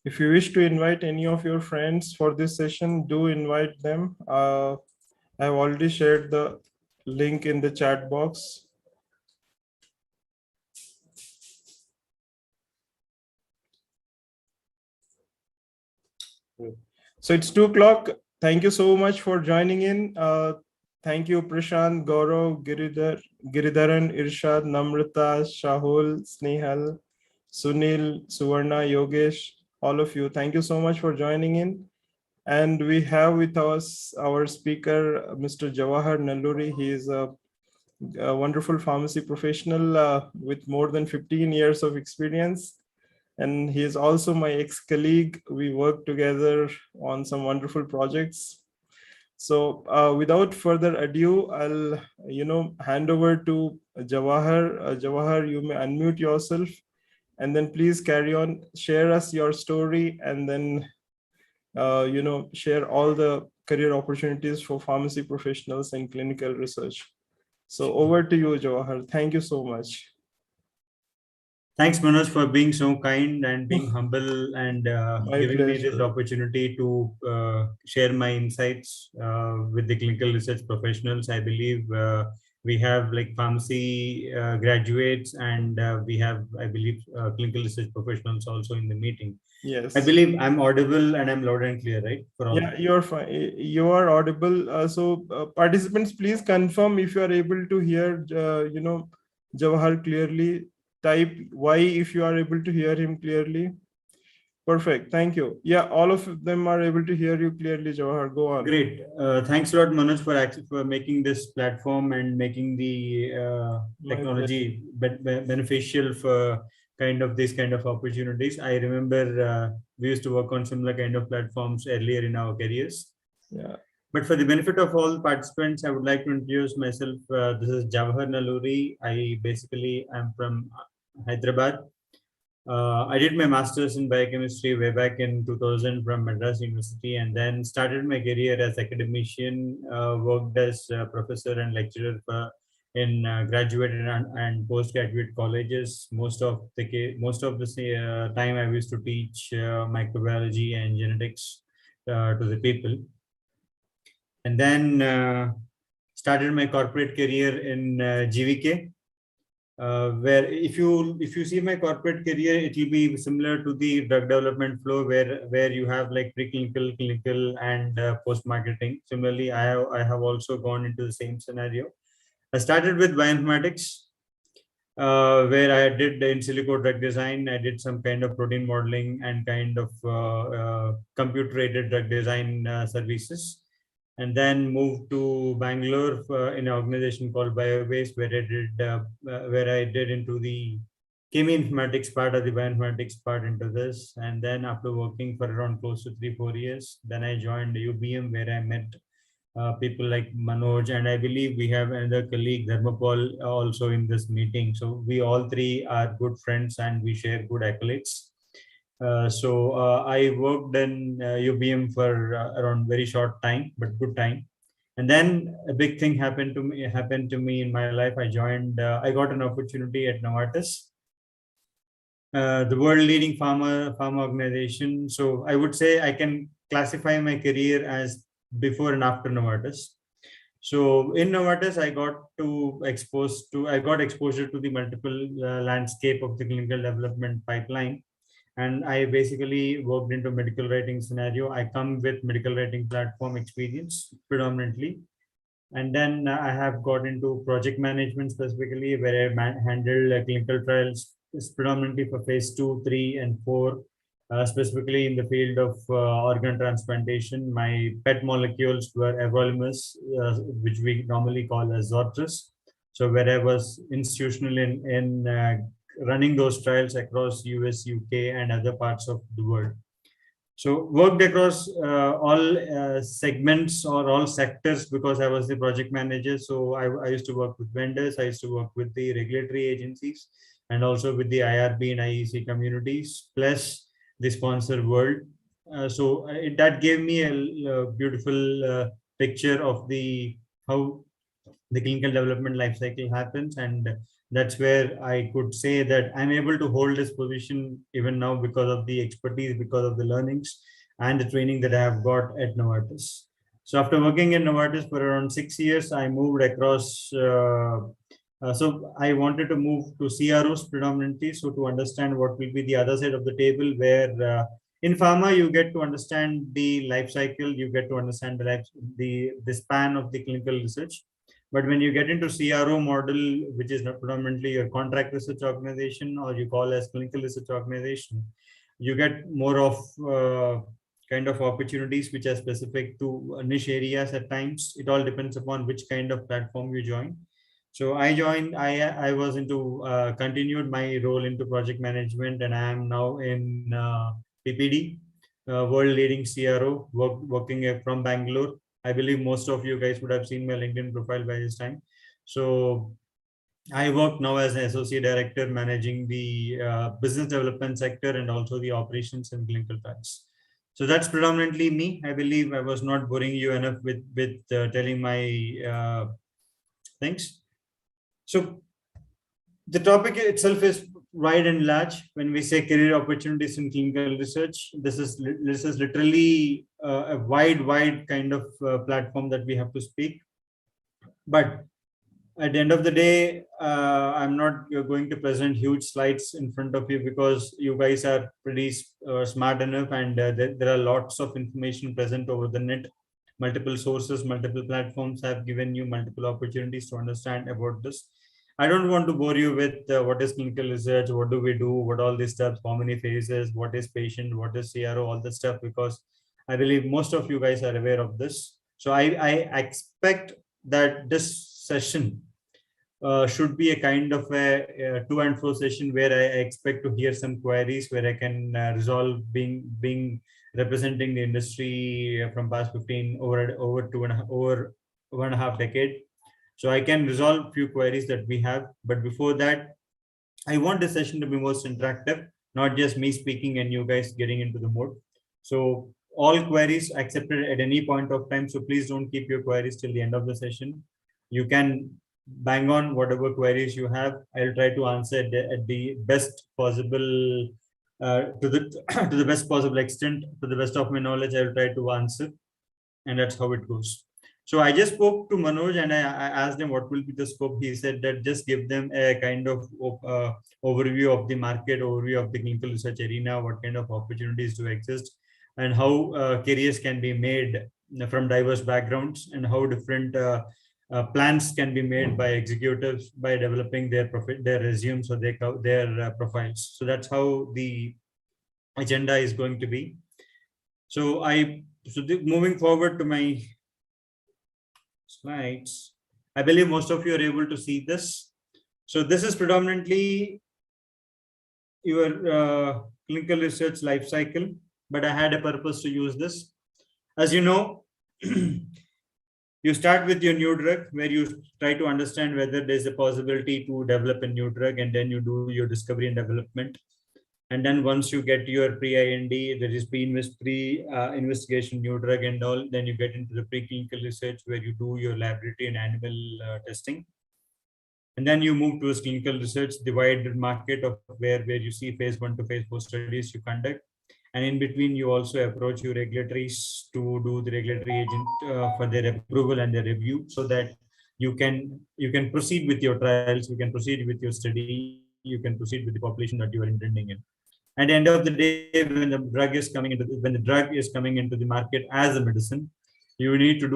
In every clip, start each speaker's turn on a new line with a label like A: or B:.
A: If you wish to invite any of your friends for this session, do invite them. I've already shared the link in the chat box. So it's 2 o'clock. Thank you so much for joining in. Thank you, Prashant, Gaurav, Giridharan, Irshad, Namrata, Shahul, Snehal, Sunil, Suvarna, Yogesh, all of you. Thank you so much for joining in. And we have with us our speaker, Mr. Jawahar Nalluri. He is a wonderful pharmacy professional with more than 15 years of experience. And he is also my ex-colleague. We work together on some wonderful projects. So without further ado, I'll hand over to Jawahar. Jawahar, you may unmute yourself and then please carry on, share us your story, and then share all the career opportunities for pharmacy professionals and clinical research. So over to you, Jawahar. Thank you so much.
B: Thanks, Manoj, for being so kind and being humble and giving me this opportunity to share my insights with the clinical research professionals. I believe we have like pharmacy graduates and we have, I believe, clinical research professionals also in the meeting.
A: Yes.
B: I believe I'm audible and I'm loud and clear, right?
A: For all. Yeah, you're fine. You are audible. So participants, please confirm if you are able to hear, Jawahar clearly. Type Y if you are able to hear him clearly. Perfect. Thank you. Yeah, all of them are able to hear you clearly, Jawahar. Go on.
B: Great. Thanks a lot, Manoj, for making this platform and making the technology beneficial for these kind of opportunities. I remember we used to work on similar kind of platforms earlier in our careers.
A: Yeah.
B: But for the benefit of all participants, I would like to introduce myself. This is Jawahar Nalluri. I basically am from Hyderabad. I did my master's in biochemistry way back in 2000 from Madras University, and then started my career as academician. Worked as a professor and lecturer in graduate and postgraduate colleges. Most of the time, I used to teach microbiology and genetics to the people, and then started my corporate career in GVK. Where if you see my corporate career, it will be similar to the drug development flow, where you have like preclinical, clinical, and post marketing. Similarly, I have also gone into the same scenario. I started with bioinformatics, where I did in silico drug design. I did some kind of protein modeling and kind of computer-aided drug design services. And then moved to Bangalore in an organization called Biobase, where I did into the cheminformatics part of the bioinformatics part into this. And then after working for around close to 3-4 years, then I joined UBM, where I met people like Manoj, and I believe we have another colleague, Dharmapal, also in this meeting. So we all three are good friends and we share good accolades. So I worked in UBM for around very short time, but good time. And then a big thing happened to me in my life. I got an opportunity at Novartis, the world leading pharma organization. So I would say I can classify my career as before and after Novartis. So in Novartis, I got exposure to the multiple landscape of the clinical development pipeline. And I basically worked into medical writing scenario. I come with medical writing platform experience predominantly. And then I have got into project management specifically, where I handled clinical trials predominantly for phase 2, 3, and 4, specifically in the field of organ transplantation. My pet molecules were everolimus, which we normally call as Zortris. So where I was institutional in running those trials across US, UK, and other parts of the world. So worked across all segments or all sectors because I was the project manager. So I used to work with vendors, I used to work with the regulatory agencies, and also with the IRB and IEC communities, plus the sponsor world. That gave me a beautiful picture of how the clinical development life cycle happens, and That's where I could say that I'm able to hold this position even now because of the expertise, because of the learnings and the training that I have got at Novartis. So after working in Novartis for around 6 years, I moved across. So I wanted to move to CROs predominantly, so to understand what will be the other side of the table, where in pharma you get to understand the life cycle, you get to understand the span of the clinical research. But when you get into CRO model, which is not predominantly your contract research organization or you call as clinical research organization, you get more of kind of opportunities which are specific to niche areas at times. It all depends upon which kind of platform you join. So I joined, I was into, continued my role into project management, and I am now in PPD, world leading CRO, working from Bangalore. I believe most of you guys would have seen my LinkedIn profile by this time. So I work now as an associate director managing the business development sector and also the operations and clinical trials. So that's predominantly me. I believe I was not boring you enough with telling my things. So the topic itself is wide and large. When we say career opportunities in clinical research, this is literally a wide kind of platform that we have to speak. But at the end of the day, I'm not going to present huge slides in front of you because you guys are pretty smart enough, and there are lots of information present over the net. Multiple sources, multiple platforms have given you multiple opportunities to understand about this. I don't want to bore you with what is clinical research, what do we do, what all these steps, how many phases, what is patient, what is CRO, all this stuff, because I believe most of you guys are aware of this. So I expect that this session should be a kind of a to and fro session where I expect to hear some queries where I can resolve, being representing the industry from past 15 over 1.5 decade. So I can resolve few queries that we have. But before that, I want the session to be most interactive, not just me speaking and you guys getting into the mode. So all queries accepted at any point of time. So please don't keep your queries till the end of the session. You can bang on whatever queries you have. I'll try to answer at the best possible, to the to the best possible extent, to the best of my knowledge. I'll try to answer, and that's how it goes. So I just spoke to Manoj and I asked him what will be the scope. He said that just give them a kind of overview of the market, overview of the clinical research arena, what kind of opportunities do exist, and how careers can be made from diverse backgrounds, and how different plans can be made by executives by developing their resumes or their profiles. So that's how the agenda is going to be. So moving forward to my slides, I believe most of you are able to see this. So this is predominantly your clinical research life cycle, but I had a purpose to use this. As you know, you start with your new drug, where you try to understand whether there's a possibility to develop a new drug, and then you do your discovery and development. And then once you get your pre-IND, there is pre-investigation new drug and all, then you get into the preclinical research where you do your laboratory and animal testing. And then you move towards clinical research, divided market of where you see phase 1 to phase 4 studies you conduct. And in between, you also approach your regulatories to do the regulatory agent for their approval and their review, so that you can proceed with your trials, you can proceed with your study, you can proceed with the population that you are intending in. At the end of the day, when the drug is coming into the market as a medicine, you need to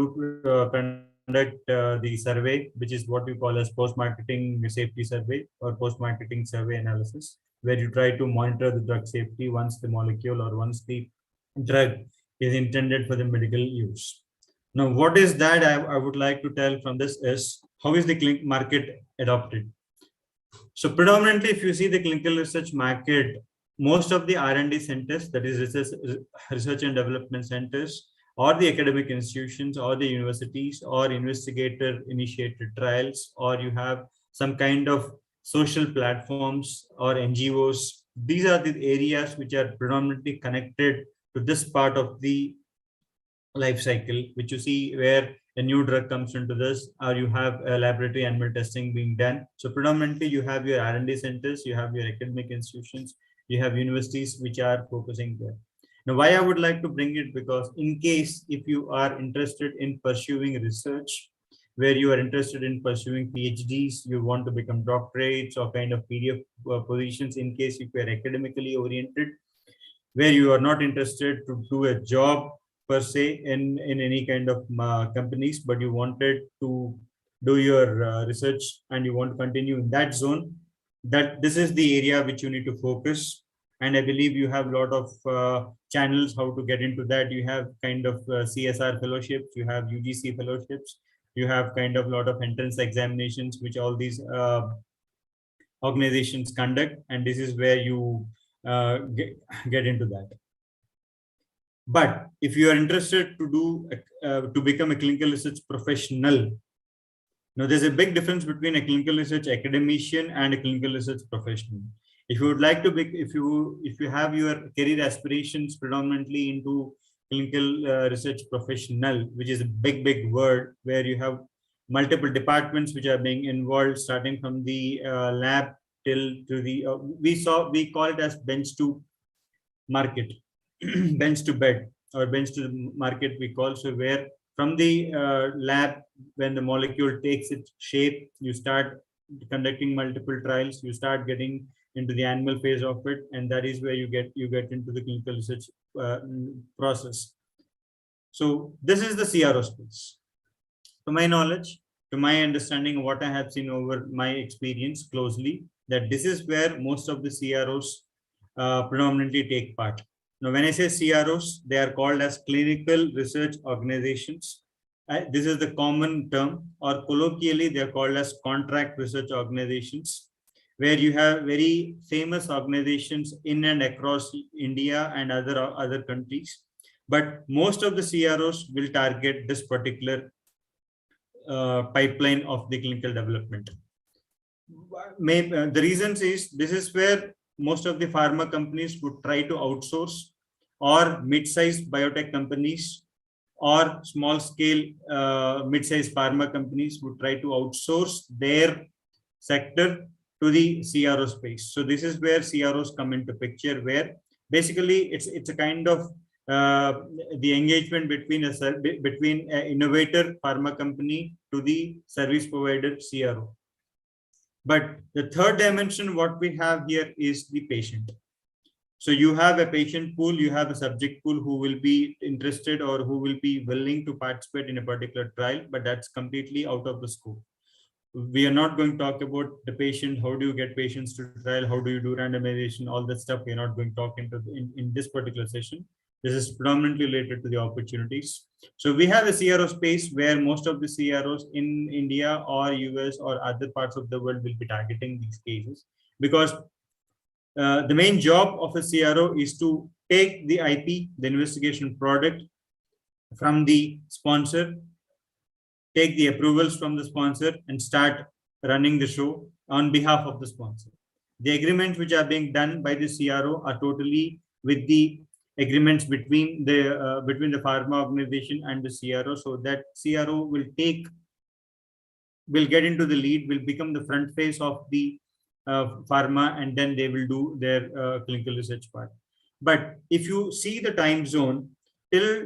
B: conduct the survey, which is what we call as post-marketing safety survey or post-marketing survey analysis, where you try to monitor the drug safety once the molecule or once the drug is intended for the medical use. Now, what is that I would like to tell from this is how is the clinic market adopted? So predominantly, if you see the clinical research market, most of the R&D centers, that is research and development centers, or the academic institutions, or the universities, or investigator initiated trials, or you have some kind of social platforms or NGOs. These are the areas which are predominantly connected to this part of the life cycle, which you see where a new drug comes into this, or you have a laboratory animal testing being done. So predominantly you have your R&D centers, you have your academic institutions, you have universities which are focusing there. Now, why I would like to bring it, because in case if you are interested in pursuing research, where you are interested in pursuing PhDs, you want to become doctorates or kind of PDF positions, in case if you are academically oriented, where you are not interested to do a job per se in any kind of companies, but you wanted to do your research and you want to continue in that zone, that this is the area which you need to focus. And I believe you have a lot of channels how to get into that. You have kind of CSR fellowships, you have UGC fellowships, you have kind of a lot of entrance examinations which all these organizations conduct, and this is where you get into that. But if you are interested to do to become a clinical research professional, now there's a big difference between a clinical research academician and a clinical research professional. If you would like to be, if you have your career aspirations predominantly into clinical research professional, which is a big word, where you have multiple departments which are being involved, starting from the lab till to the we call it as bench to market, bench to bed, or bench to the market we call. So where from the lab, when the molecule takes its shape, you start conducting multiple trials, you start getting into the animal phase of it, and that is where you get into the clinical research process. So this is the CRO space. To my knowledge, to my understanding, what I have seen over my experience closely, that this is where most of the CROs predominantly take part. Now, when I say CROs, they are called as clinical research organizations. This is the common term, or colloquially, they are called as contract research organizations, where you have very famous organizations in and across India and other countries. But most of the CROs will target this particular pipeline of the clinical development. The reasons is, this is where most of the pharma companies would try to outsource, or mid-sized biotech companies or small-scale mid-sized pharma companies would try to outsource their sector to the CRO space. So this is where CROs come into picture, where basically it's a kind of the engagement between an innovator pharma company to the service provider CRO. But the third dimension, what we have here is the patient. So you have a patient pool, you have a subject pool who will be interested or who will be willing to participate in a particular trial, but that's completely out of the scope. We are not going to talk about the patient, how do you get patients to trial, how do you do randomization, all that stuff. We're not going to talk into in this particular session. This is predominantly related to the opportunities. So we have a CRO space where most of the CROs in India or US or other parts of the world will be targeting these cases, because the main job of a CRO is to take the IP, the investigation product, from the sponsor, take the approvals from the sponsor, and start running the show on behalf of the sponsor. The agreements which are being done by the CRO are totally with the agreements between the pharma organization and the CRO, so that CRO will get into the lead, will become the front face of the pharma, and then they will do their clinical research part. But if you see the time zone, till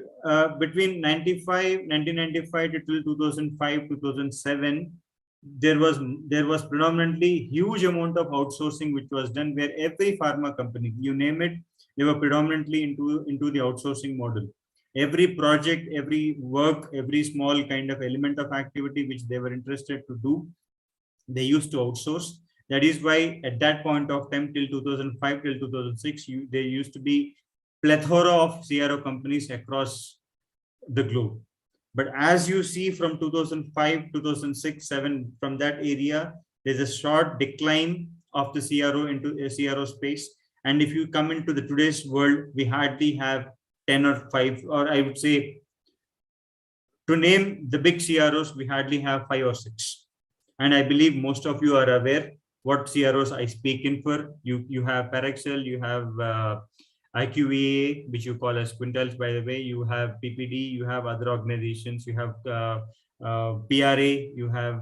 B: between 1995 to till 2005, 2007, there was predominantly huge amount of outsourcing which was done, where every pharma company, you name it, they were predominantly into the outsourcing model. Every project, every work, every small kind of element of activity which they were interested to do, they used to outsource. That is why at that point of time, till 2005 till 2006, there used to be plethora of CRO companies across the globe. But as you see from 2005, 2006, 7, from that area, there's a short decline of the CRO into a CRO space. And if you come into the today's world, we hardly have 10 or 5, or I would say, to name the big CROs, we hardly have 5 or 6. And I believe most of you are aware what CROs I speak in for. You have Parexel, you have IQVA, which you call as quintals, by the way, you have PPD, you have other organizations, you have PRA, you have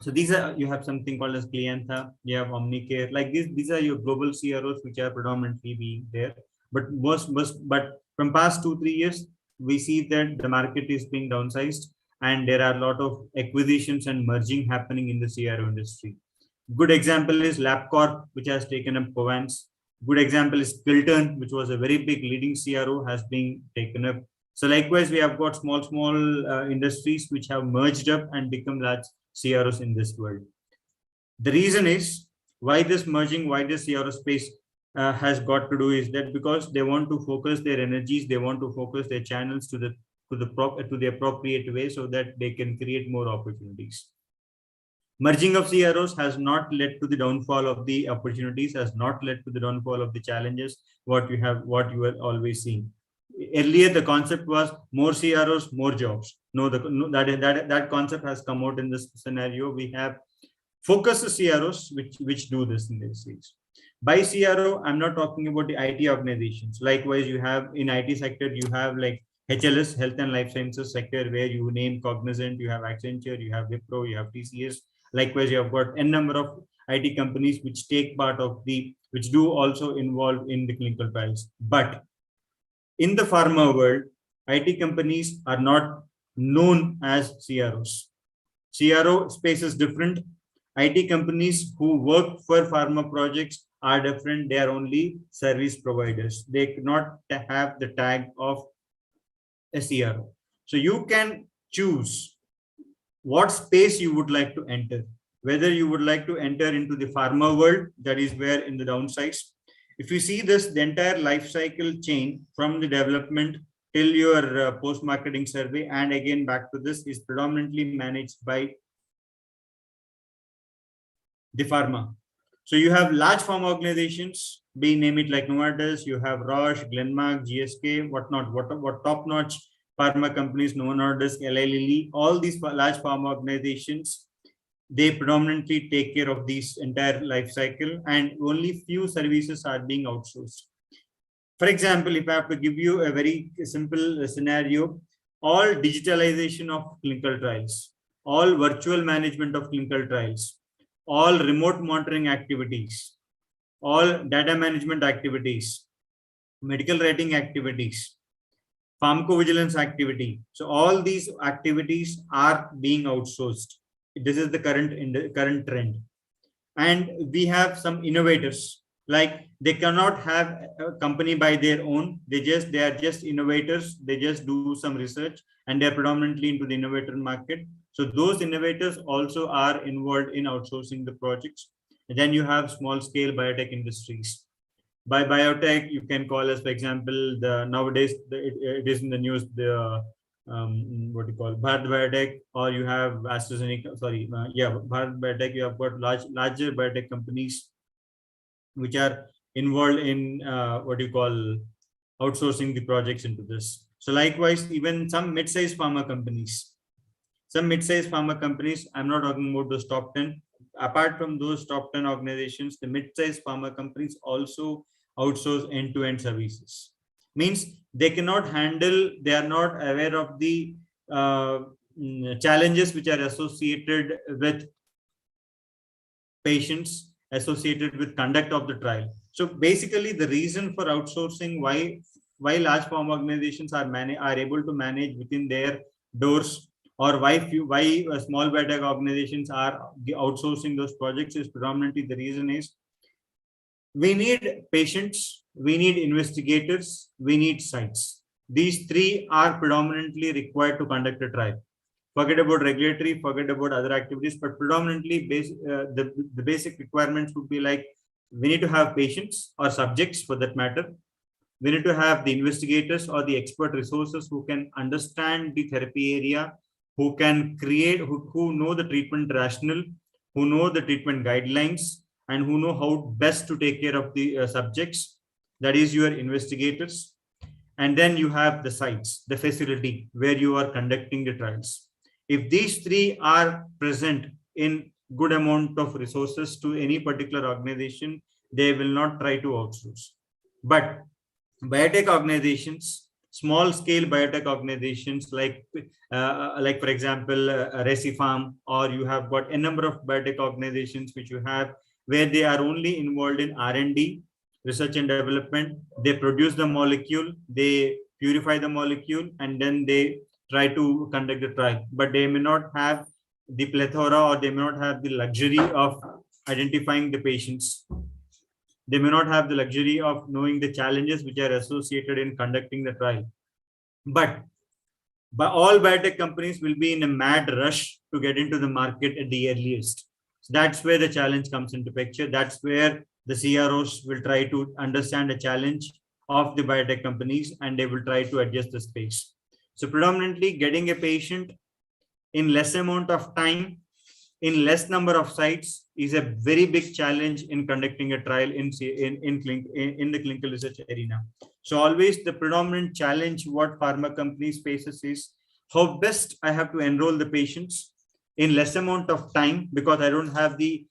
B: so these are, you have something called as Clientha, you have Omnicare, like these are your global CROs which are predominantly being there. But but from past 2-3 years, we see that the market is being downsized, and there are a lot of acquisitions and merging happening in the CRO industry. Good example is LabCorp, which has taken up Covance. Good example is Pilton, which was a very big leading CRO, has been taken up. So likewise, we have got small industries which have merged up and become large CROs in this world. The reason is why this merging, why this CRO space has got to do is that because they want to focus their energies, they want to focus their channels to the appropriate way so that they can create more opportunities. Merging of CROs has not led to the downfall of the opportunities, has not led to the downfall of the challenges, what you were always seeing. Earlier, the concept was more CROs, more jobs. No, that concept has come out in this scenario. We have focused CROs which do this in this case. By CRO, I'm not talking about the IT organizations. Likewise, you have in IT sector, you have like HLS, Health and Life Sciences sector, where you name Cognizant, you have Accenture, you have Wipro, you have TCS. Likewise, you have got n number of IT companies which take part of which do also involve in the clinical trials. But in the pharma world, IT companies are not known as CROs. CRO space is different. IT companies who work for pharma projects are different. They are only service providers. They cannot have the tag of a CRO. So you can choose what space you would like to enter, whether you would like to enter into the pharma world, that is where in the downsides. If you see this, the entire life cycle chain from the development till your post-marketing survey, and again back to this, is predominantly managed by the pharma. So you have large pharma organizations, being name it like Novartis, you have Roche, Glenmark, GSK, whatnot, what top-notch pharma companies, Novo Nordisk, Eli Lilly, all these large pharma organizations, they predominantly take care of this entire life cycle, and only few services are being outsourced. For example, if I have to give you a very simple scenario, all digitalization of clinical trials, all virtual management of clinical trials, all remote monitoring activities, all data management activities, medical writing activities, pharmacovigilance activity. So all these activities are being outsourced. This is the current trend. And we have some innovators, like they cannot have a company by their own. They are just innovators. They just do some research, and they're predominantly into the innovator market. So those innovators also are involved in outsourcing the projects. And then you have small scale biotech industries. By biotech, you can call as, for example, nowadays it is in the news, what you call Bharat Biotech, or you have AstraZeneca. Bharat Biotech. You have got larger biotech companies which are involved in what you call outsourcing the projects into this. So likewise, even some mid-sized pharma companies. Some mid-sized pharma companies, I'm not talking about those top 10. Apart from those top 10 organizations, the mid-sized pharma companies also outsource end-to-end services. Means they cannot handle, they are not aware of the challenges which are associated with patients, associated with conduct of the trial. So basically, the reason for outsourcing, why large pharma organizations are able to manage within their doors, or why small biotech organizations are outsourcing those projects, is predominantly the reason is we need patients, we need investigators, we need sites. These three are predominantly required to conduct a trial. Forget about regulatory, forget about other activities, but predominantly the basic requirements would be like, we need to have patients or subjects for that matter. We need to have the investigators or the expert resources who can understand the therapy area, who can create, who know the treatment rationale, who know the treatment guidelines, and who know how best to take care of the subjects. That is your investigators. And then you have the sites, the facility where you are conducting the trials. If these three are present in good amount of resources to any particular organization, they will not try to outsource. But biotech organizations, small scale biotech organizations like for example, Resifarm, or you have got a number of biotech organizations which you have where they are only involved in R&D, research and development. They produce the molecule, they purify the molecule, and then they try to conduct the trial. But they may not have the plethora, or they may not have the luxury of identifying the patients. They may not have the luxury of knowing the challenges which are associated in conducting the trial. But all biotech companies will be in a mad rush to get into the market at the earliest. So that's where the challenge comes into picture. That's where the CROs will try to understand the challenge of the biotech companies, and they will try to adjust the space. So predominantly getting a patient in less amount of time, in less number of sites, is a very big challenge in conducting a trial in the clinical research arena. So always the predominant challenge what pharma companies faces is how best I have to enroll the patients in less amount of time, because I don't have the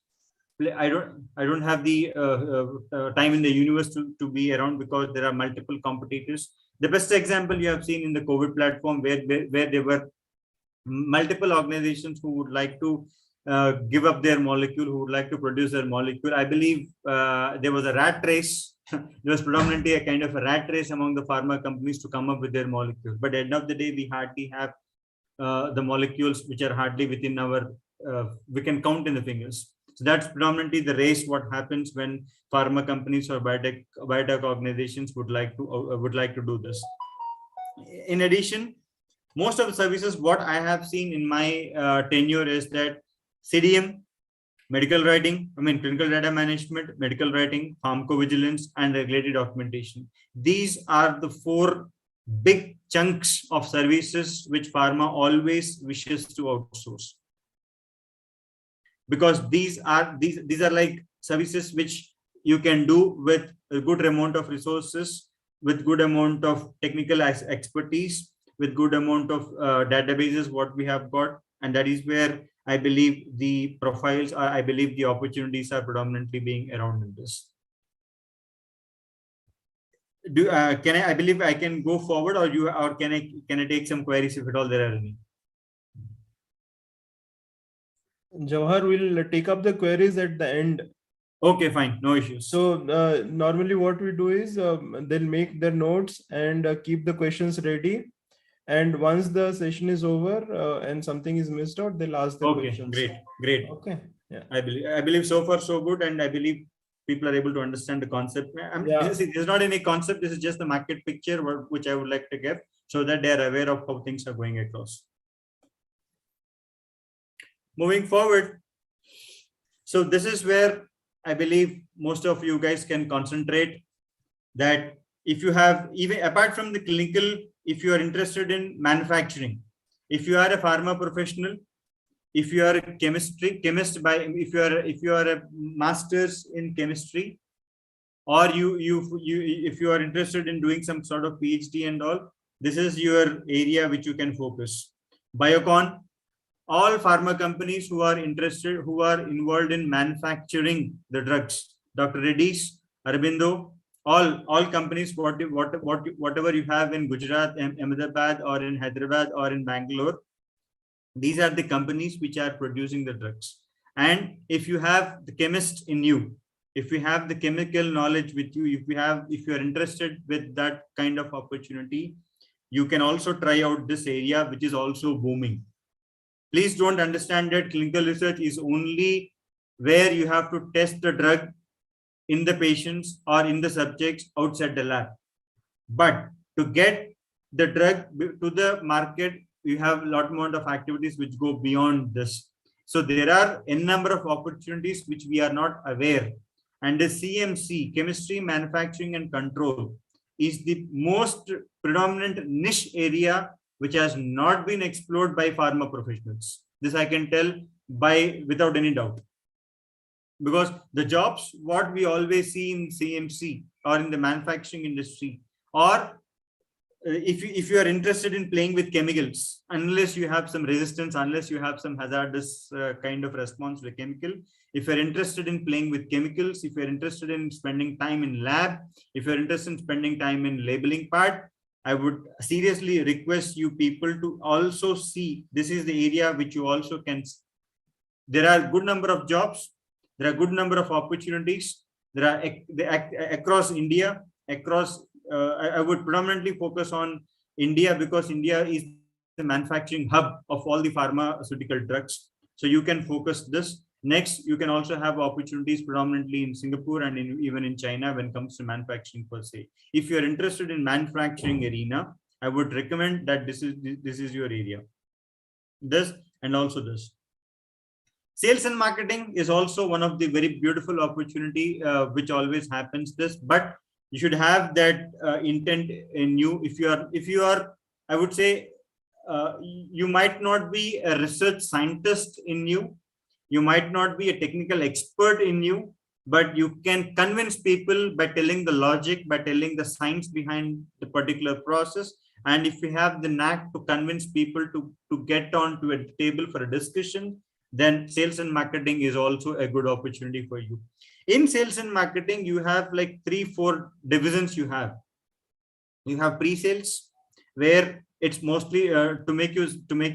B: time in the universe to be around, because there are multiple competitors. The best example you have seen in the COVID platform, where there were multiple organizations who would like to give up their molecule, who would like to produce their molecule. I believe there was a rat race. There was predominantly a kind of a rat race among the pharma companies to come up with their molecule. But at the end of the day, we hardly have the molecules which are hardly within our, we can count in the fingers. So that's predominantly the race what happens when pharma companies or biotech organizations would like to do this. In addition, most of the services what I have seen in my tenure is that CDM, medical writing, clinical data management, medical writing, pharmacovigilance, and regulatory documentation. These are the four big chunks of services which pharma always wishes to outsource, because these are like services which you can do with a good amount of resources, with good amount of technical expertise, with good amount of databases what we have got. And that is where I believe the profiles, I believe the opportunities are predominantly being around in this. Can I believe I can go forward, or can I take some queries if at all there are any?
A: Jawahar will take up the queries at the end.
B: Okay, fine, no issues.
A: So normally what we do is they'll make their notes and keep the questions ready. And once the session is over and something is missed out, they'll ask the questions.
B: Great.
A: Okay. Yeah.
B: I believe so far so good, and I believe people are able to understand the concept. There's not any concept. This is just the market picture which I would like to give, so that they are aware of how things are going across. Moving forward, so this is where I believe most of you guys can concentrate. That if you have, even apart from the clinical, if you are interested in manufacturing, if you are a pharma professional, if you are a if you are a master's in chemistry, or if you are interested in doing some sort of PhD and all, this is your area which you can focus. Biocon, all pharma companies who are interested, who are involved in manufacturing the drugs, Dr. Reddy's, Aurobindo, all companies, whatever you have in Gujarat, Ahmedabad, or in Hyderabad, or in Bangalore, these are the companies which are producing the drugs. And if you have the chemist in you, if you have the chemical knowledge with you, if you are interested with that kind of opportunity, you can also try out this area, which is also booming. Please don't understand that clinical research is only where you have to test the drug in the patients or in the subjects outside the lab. But to get the drug to the market, you have a lot more of activities which go beyond this. So there are a number of opportunities which we are not aware. And the CMC, chemistry, manufacturing, and control, is the most predominant niche area which has not been explored by pharma professionals. This I can tell without any doubt. Because the jobs, what we always see in CMC or in the manufacturing industry, or if you are interested in playing with chemicals, unless you have some resistance, unless you have some hazardous kind of response to a chemical, if you're interested in playing with chemicals, if you're interested in spending time in lab, if you're interested in spending time in labeling part, I would seriously request you people to also see this is the area which you also can. There are good number of jobs, there are good number of opportunities, there are across India, across I would predominantly focus on India because India is the manufacturing hub of all the pharmaceutical drugs. So you can focus this. Next, you can also have opportunities predominantly in Singapore and even in China when it comes to manufacturing per se. If you're interested in manufacturing arena, I would recommend that this is your area. This and also this. Sales and marketing is also one of the very beautiful opportunity which always happens this, but you should have that intent in you. If you are, I would say, you might not be a research scientist in you, you might not be a technical expert in you, but you can convince people by telling the logic, by telling the science behind the particular process. And if you have the knack to convince people to get on to a table for a discussion, then sales and marketing is also a good opportunity for you. In sales and marketing, you have like 3-4 divisions. You have pre-sales, where it's mostly to make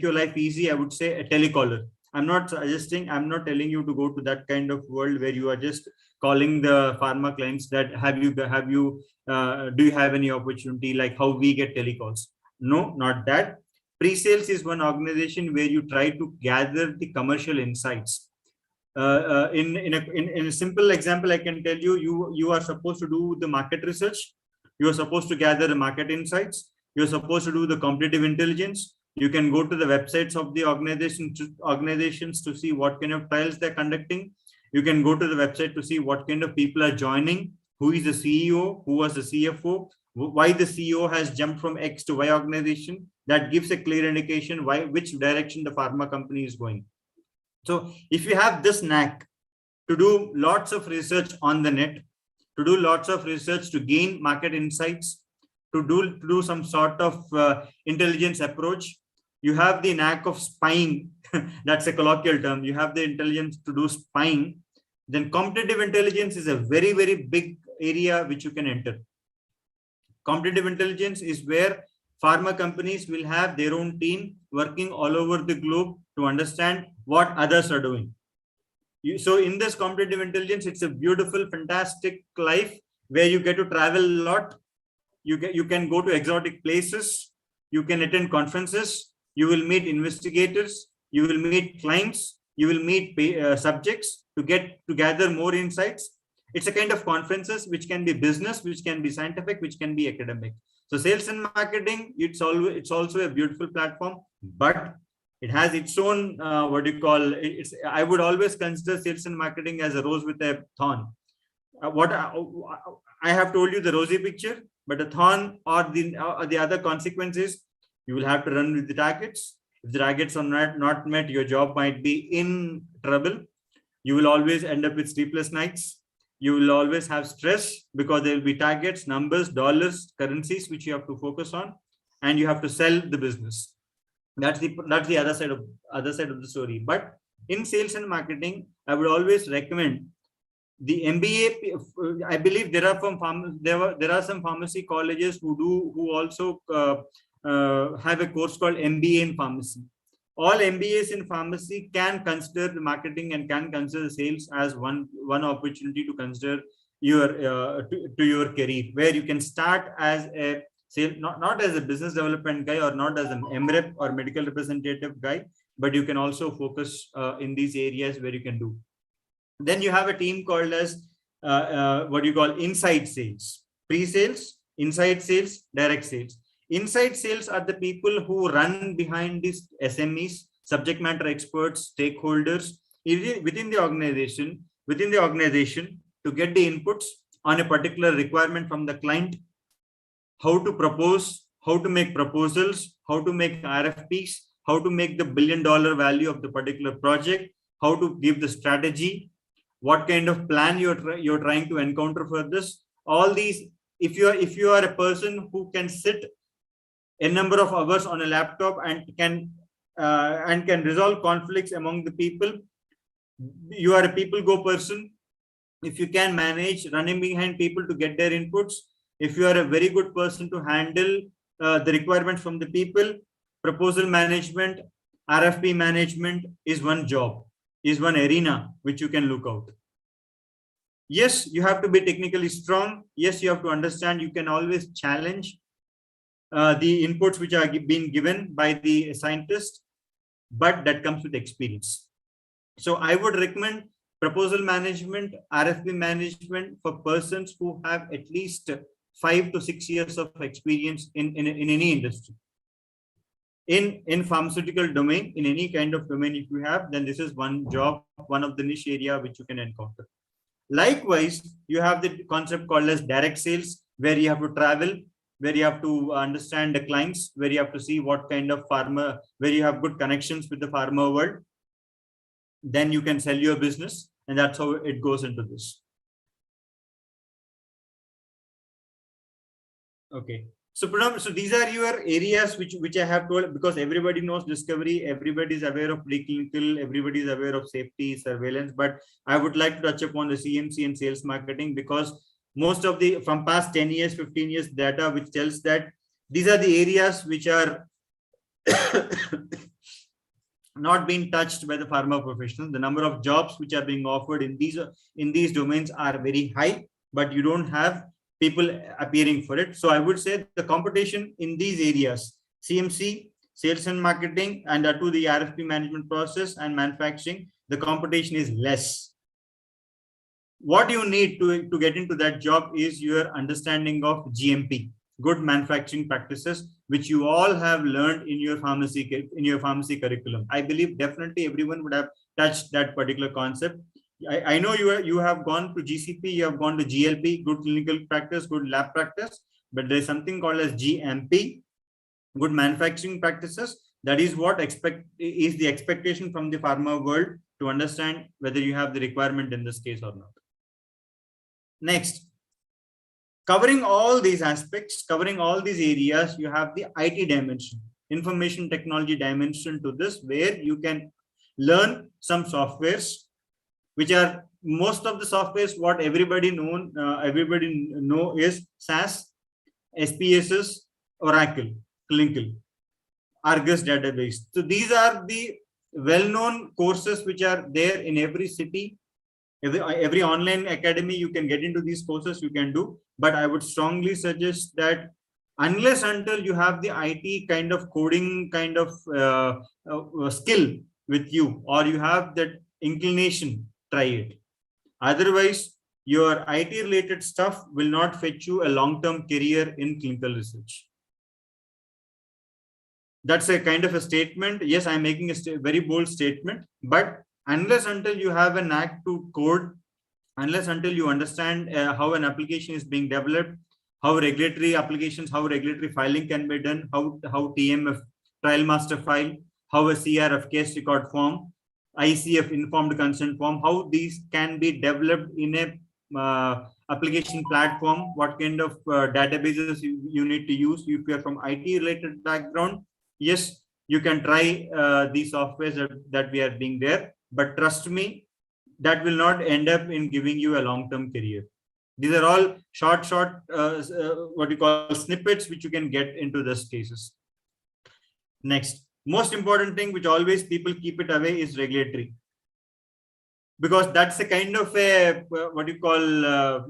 B: your life easy, I would say a telecaller. I'm not telling you to go to that kind of world where you are just calling the pharma clients that do you have any opportunity, like how we get telecalls. No, not that. Pre-sales is one organization where you try to gather the commercial insights. In a simple example, I can tell you are supposed to do the market research. You are supposed to gather the market insights. You're supposed to do the competitive intelligence. You can go to the websites of the organizations to see what kind of trials they're conducting. You can go to the website to see what kind of people are joining, who is the CEO, who was the CFO, why the CEO has jumped from X to Y organization. That gives a clear indication which direction the pharma company is going. So if you have this knack to do lots of research on the net, to do lots of research to gain market insights, to do some sort of intelligence approach, you have the knack of spying. That's a colloquial term. You have the intelligence to do spying. Then competitive intelligence is a very, very big area which you can enter. Competitive intelligence is where pharma companies will have their own team working all over the globe to understand what others are doing. So in this competitive intelligence, it's a beautiful, fantastic life where you get to travel a lot. You can go to exotic places. You can attend conferences. You will meet investigators. You will meet clients. You will meet subjects to gather more insights. It's a kind of conferences which can be business, which can be scientific, which can be academic. So sales and marketing, it's also a beautiful platform, but it has its own I would always consider sales and marketing as a rose with a thorn. What I have told you the rosy picture, but a thorn or the other consequences, you will have to run with the targets. If the targets are not met, your job might be in trouble. You will always end up with sleepless nights. You will always have stress because there will be targets, numbers, dollars, currencies which you have to focus on, and you have to sell the business. That's the other side of the story. But in sales and marketing, I would always recommend the MBA. I believe there are some pharmacy colleges who also have a course called MBA in pharmacy. All MBAs in pharmacy can consider the marketing and can consider sales as one opportunity to consider your to your career, where you can start as a not as a business development guy or not as an MREP or medical representative guy, but you can also focus in these areas where you can do. Then you have a team called as what you call inside sales, pre-sales, inside sales, direct sales. Inside sales are the people who run behind these SMEs, subject matter experts, stakeholders within the organization to get the inputs on a particular requirement from the client, how to propose, how to make proposals, how to make RFPs, how to make the $1 billion value of the particular project, how to give the strategy, what kind of plan you're trying to encounter for this. All these, if you are a person who can sit a number of hours on a laptop and can resolve conflicts among the people. You are a people go person. If you can manage running behind people to get their inputs, if you are a very good person to handle the requirements from the people, proposal management, RFP management is one job, is one arena which you can look out. Yes, you have to be technically strong. Yes, you have to understand. You can always challenge the inputs which are being given by the scientist, but that comes with experience. So I would recommend proposal management, RFP management for persons who have at least 5 to 6 years of experience in any industry. In pharmaceutical domain, in any kind of domain, if you have, then this is one job, one of the niche area which you can encounter. Likewise, you have the concept called as direct sales, where you have to travel, where you have to understand the clients, where you have to see what kind of pharma, where you have good connections with the pharma world. Then you can sell your business, and that's how it goes into this. Okay. So these are your areas which I have told, because everybody knows discovery, everybody is aware of preclinical, everybody is aware of safety, surveillance, but I would like to touch upon the CMC and sales marketing, because most of the from past 10 years, 15 years data which tells that these are the areas which are not being touched by the pharma professionals. The number of jobs which are being offered in these domains are very high, but you don't have people appearing for it. So I would say the competition in these areas, CMC, sales and marketing, and to the RFP management process and manufacturing, the competition is less. What you need to get into that job is your understanding of GMP, good manufacturing practices, which you all have learned in your pharmacy curriculum. I believe definitely everyone would have touched that particular concept. I know you have gone to GCP, you have gone to GLP, good clinical practice, good lab practice, but there is something called as GMP, good manufacturing practices. That is what is the expectation from the pharma world, to understand whether you have the requirement in this case or not. Next, covering all these aspects, covering all these areas, you have the IT dimension, information technology dimension to this, where you can learn some softwares, which are most of the softwares what everybody know is SAS, SPSS, Oracle, Clinical, Argus database. So these are the well-known courses which are there in every city. Every online academy, you can get into these courses, you can do, but I would strongly suggest that unless until you have the IT kind of coding kind of skill with you, or you have that inclination, try it. Otherwise, your IT related stuff will not fetch you a long-term career in clinical research. That's a kind of a statement. Yes, I'm making a very bold statement, but unless until you have a knack to code, unless until you understand how an application is being developed, how regulatory applications, how regulatory filing can be done, how TMF, trial master file, how a CRF, case record form, ICF, informed consent form, how these can be developed in a application platform, what kind of databases you need to use. If you are from IT related background, yes, you can try these softwares that we are being there, but trust me, that will not end up in giving you a long-term career. These are all short what you call snippets which you can get into these cases. Next, most important thing which always people keep it away is regulatory, because that's a kind of a what you call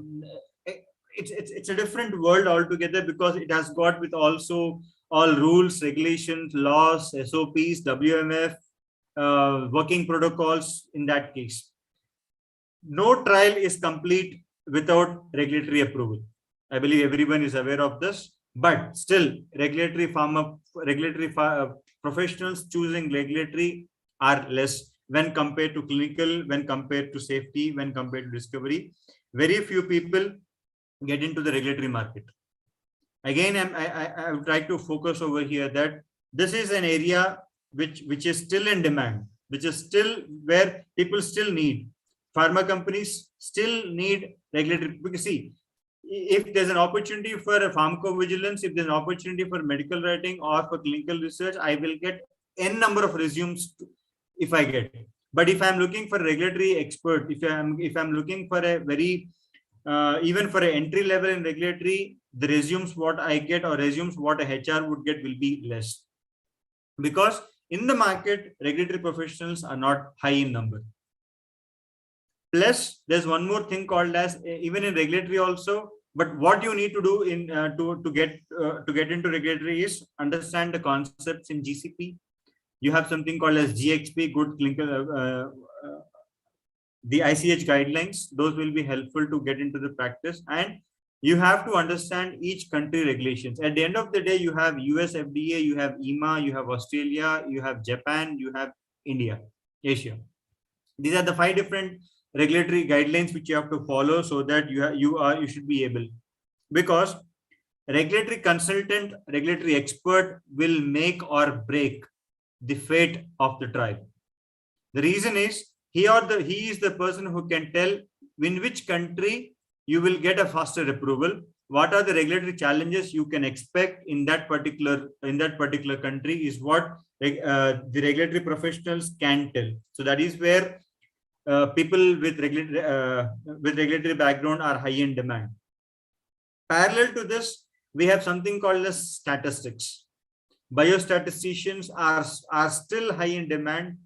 B: it's a different world altogether, because it has got with also all rules, regulations, laws, SOPs, WMF, working protocols. In that case, no trial is complete without regulatory approval. I believe everyone is aware of this, but still regulatory professionals choosing regulatory are less when compared to clinical, when compared to safety, when compared to discovery. Very few people get into the regulatory market. Again, I would like to focus over here that this is an area which is still in demand, which is still where people still need. Pharma companies still need regulatory, because see, if there's an opportunity for pharmacovigilance, if there's an opportunity for medical writing or for clinical research, I will get n number of resumes if I get. But if I'm looking for regulatory expert, if I'm looking for a very even for an entry level in regulatory, the resumes what I get or resumes what a HR would get will be less, because in the market regulatory professionals are not high in number. Plus, there's one more thing called as, even in regulatory also. But what you need to do in to get into regulatory is understand the concepts in GCP. You have something called as GXP, good clinical, the ICH guidelines. Those will be helpful to get into the practice, and you have to understand each country regulations. At the end of the day, you have US FDA, you have EMA, you have Australia, you have Japan, you have India, Asia. These are the 5 different regulatory guidelines which you have to follow, so that you should be able, because regulatory consultant, regulatory expert will make or break the fate of the trial. The reason is he is the person who can tell in which country you will get a faster approval, what are the regulatory challenges you can expect in that particular country, is what the regulatory professionals can tell. So that is where people with regulatory background are high in demand. Parallel to this, we have something called as statistics. Biostatisticians are still high in demand.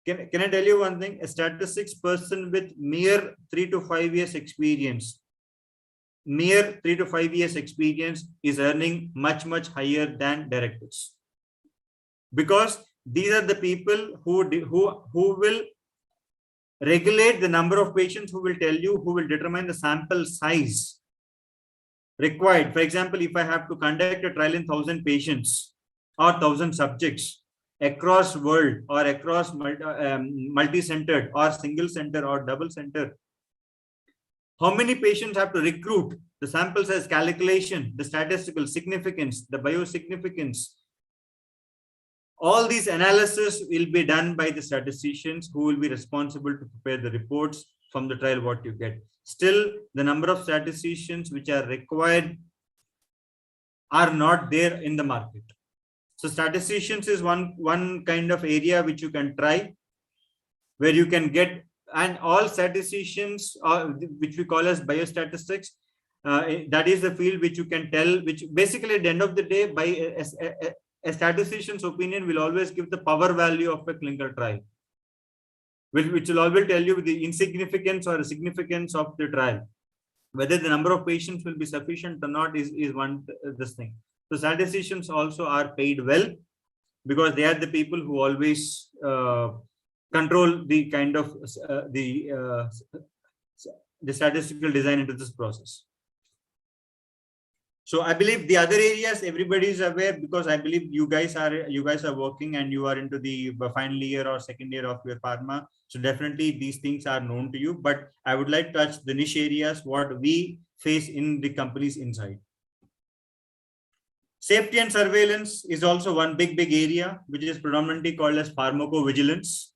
B: Can I tell you one thing? A statistics person with mere 3 to 5 years experience, is earning much higher than directors, because these are the people who will regulate the number of patients, who will tell you, who will determine the sample size required. For example, if I have to conduct a trial in 1,000 patients or 1,000 subjects across world, or across multi-centered or single center or double center, how many patients have to recruit, the sample size calculation, the statistical significance, the biosignificance, all these analysis will be done by the statisticians, who will be responsible to prepare the reports from the trial what you get. Still, the number of statisticians which are required are not there in the market. So statisticians is one kind of area which you can try, where you can get, and all statisticians, which we call as biostatistics, that is the field which you can tell, which basically at the end of the day, by a statistician's opinion will always give the power value of a clinical trial, which will always tell you the insignificance or significance of the trial. Whether the number of patients will be sufficient or not is one this thing. So statisticians also are paid well, because they are the people who always control the kind of the statistical design into this process. So I believe the other areas everybody is aware, because I believe you guys are working and you are into the final year or second year of your pharma. So definitely these things are known to you, but I would like to touch the niche areas what we face in the companies inside. Safety and surveillance is also one big area, which is predominantly called as pharmacovigilance,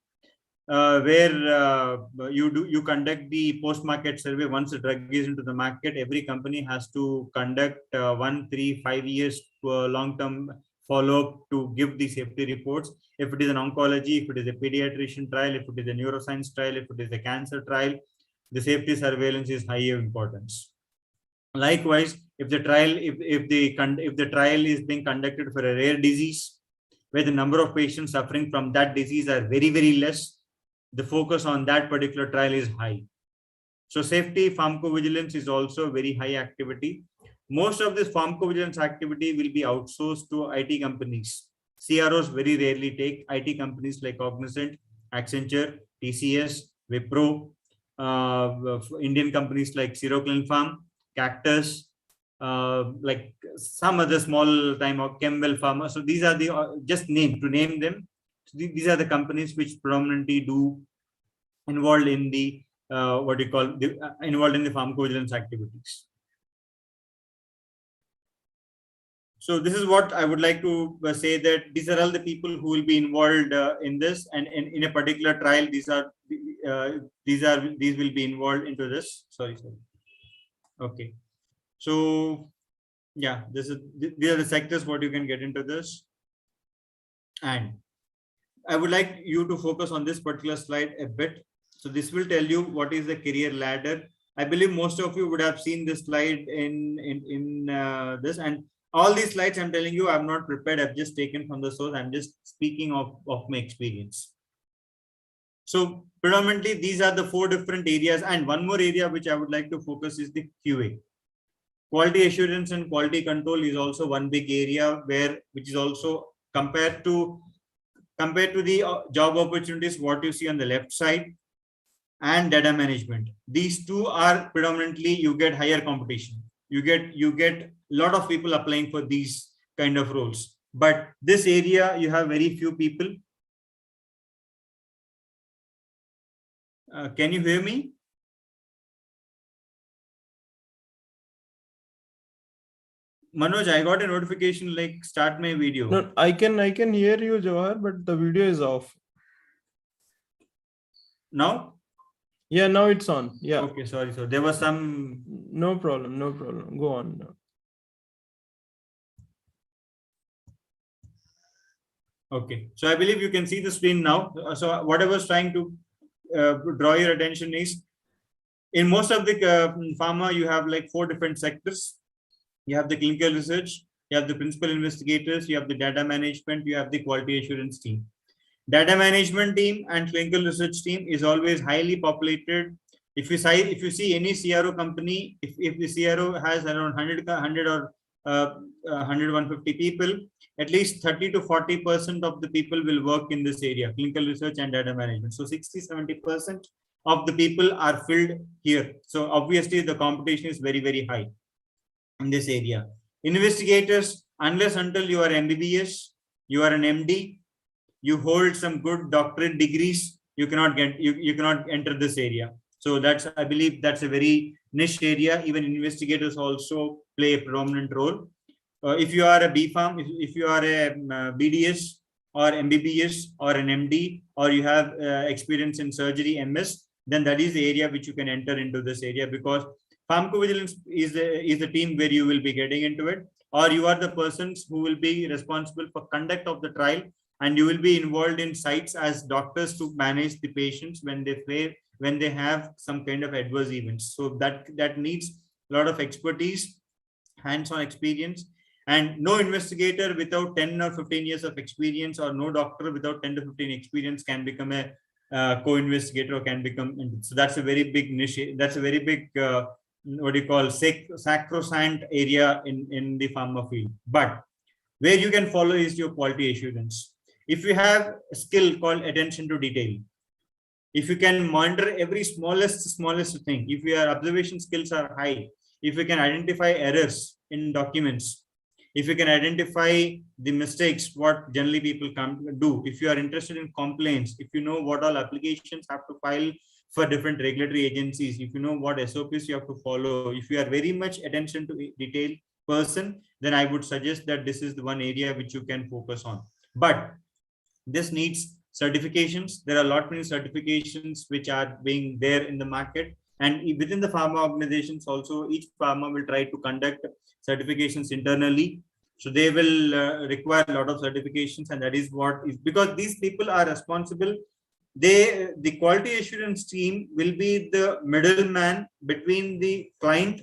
B: where you conduct the post-market survey. Once the drug is into the market, every company has to conduct 1, 3, 5 years long-term follow-up to give the safety reports. If it is an oncology, if it is a pediatrician trial, if it is a neuroscience trial, if it is a cancer trial, the safety surveillance is high importance. Likewise, if the trial is being conducted for a rare disease, where the number of patients suffering from that disease are very less, the focus on that particular trial is high. So safety pharmacovigilance is also very high activity. Most of this pharmacovigilance activity will be outsourced to IT companies. CROs very rarely take. IT companies like Cognizant, Accenture, TCS, Wipro, Indian companies like Siroclin Pharm, Cactus, like some other small time of Chemwell Pharma. So these are the just to name them. So these are the companies which predominantly do involved in the involved in the pharmacovigilance activities. So this is what I would like to say, that these are all the people who will be involved in this, and in a particular trial, these will be involved into this. Sorry. Okay. So yeah, these are the sectors what you can get into this. And I would like you to focus on this particular slide a bit. So this will tell you what is the career ladder. I believe most of you would have seen this slide in this, and all these slides I'm telling you, I'm not prepared. I've just taken from the source. I'm just speaking of my experience. So predominantly these are the 4 different areas, and one more area which I would like to focus is the QA. Quality assurance and quality control is also one big area which is also compared to the job opportunities what you see on the left side, and data management. These two are predominantly you get higher competition. You get a lot of people applying for these kind of roles. But this area you have very few people. Can you hear me? Manoj, I got a notification like start my video.
A: No, I can hear you, Jawahar, but the video is off.
B: Now?
A: Yeah, now it's on. Yeah.
B: Okay, sorry. So there was some.
A: No problem. No problem. Go on now.
B: Okay, so I believe you can see the screen now. So what I was trying to draw your attention is, in most of the pharma, you have like 4 different sectors. You have the clinical research, you have the principal investigators, you have the data management, you have the quality assurance team. Data management team and clinical research team is always highly populated. If you see any CRO company, if the CRO has around 100 or 150 people, at least 30 to 40% of the people will work in this area, clinical research and data management. So 60-70% of the people are filled here. So obviously the competition is very, very high in this area. Investigators, unless until you are MBBS, you are an MD, you hold some good doctorate degrees, you cannot enter this area. So that's, I believe that's a very niche area. Even investigators also play a prominent role. If you are a BPharm, if you are a BDS or MBBS or an MD, or you have experience in surgery, MS, then that is the area which you can enter into this area, because pharmacovigilance is the team where you will be getting into it, or you are the persons who will be responsible for conduct of the trial, and you will be involved in sites as doctors to manage the patients when they have some kind of adverse events. So that needs a lot of expertise, hands-on experience, and no investigator without 10 or 15 years of experience, or no doctor without 10 to 15 experience can become a co-investigator, or can become. So that's a very big niche. That's a very big what do you call sacrosanct area in the pharma field. But where you can follow is your quality assurance. If you have a skill called attention to detail, if you can monitor every smallest thing, if your observation skills are high, if you can identify errors in documents, if you can identify the mistakes what generally people do, if you are interested in complaints, if you know what all applications have to file for different regulatory agencies, if you know what SOPs you have to follow, if you are very much attention to detail person, then I would suggest that this is the one area which you can focus on. But this needs certifications. There are a lot many certifications which are being there in the market, and within the pharma organizations also, each pharma will try to conduct certifications internally. So they will require a lot of certifications, and that is what is, because these people are responsible. The quality assurance team will be the middleman between the client,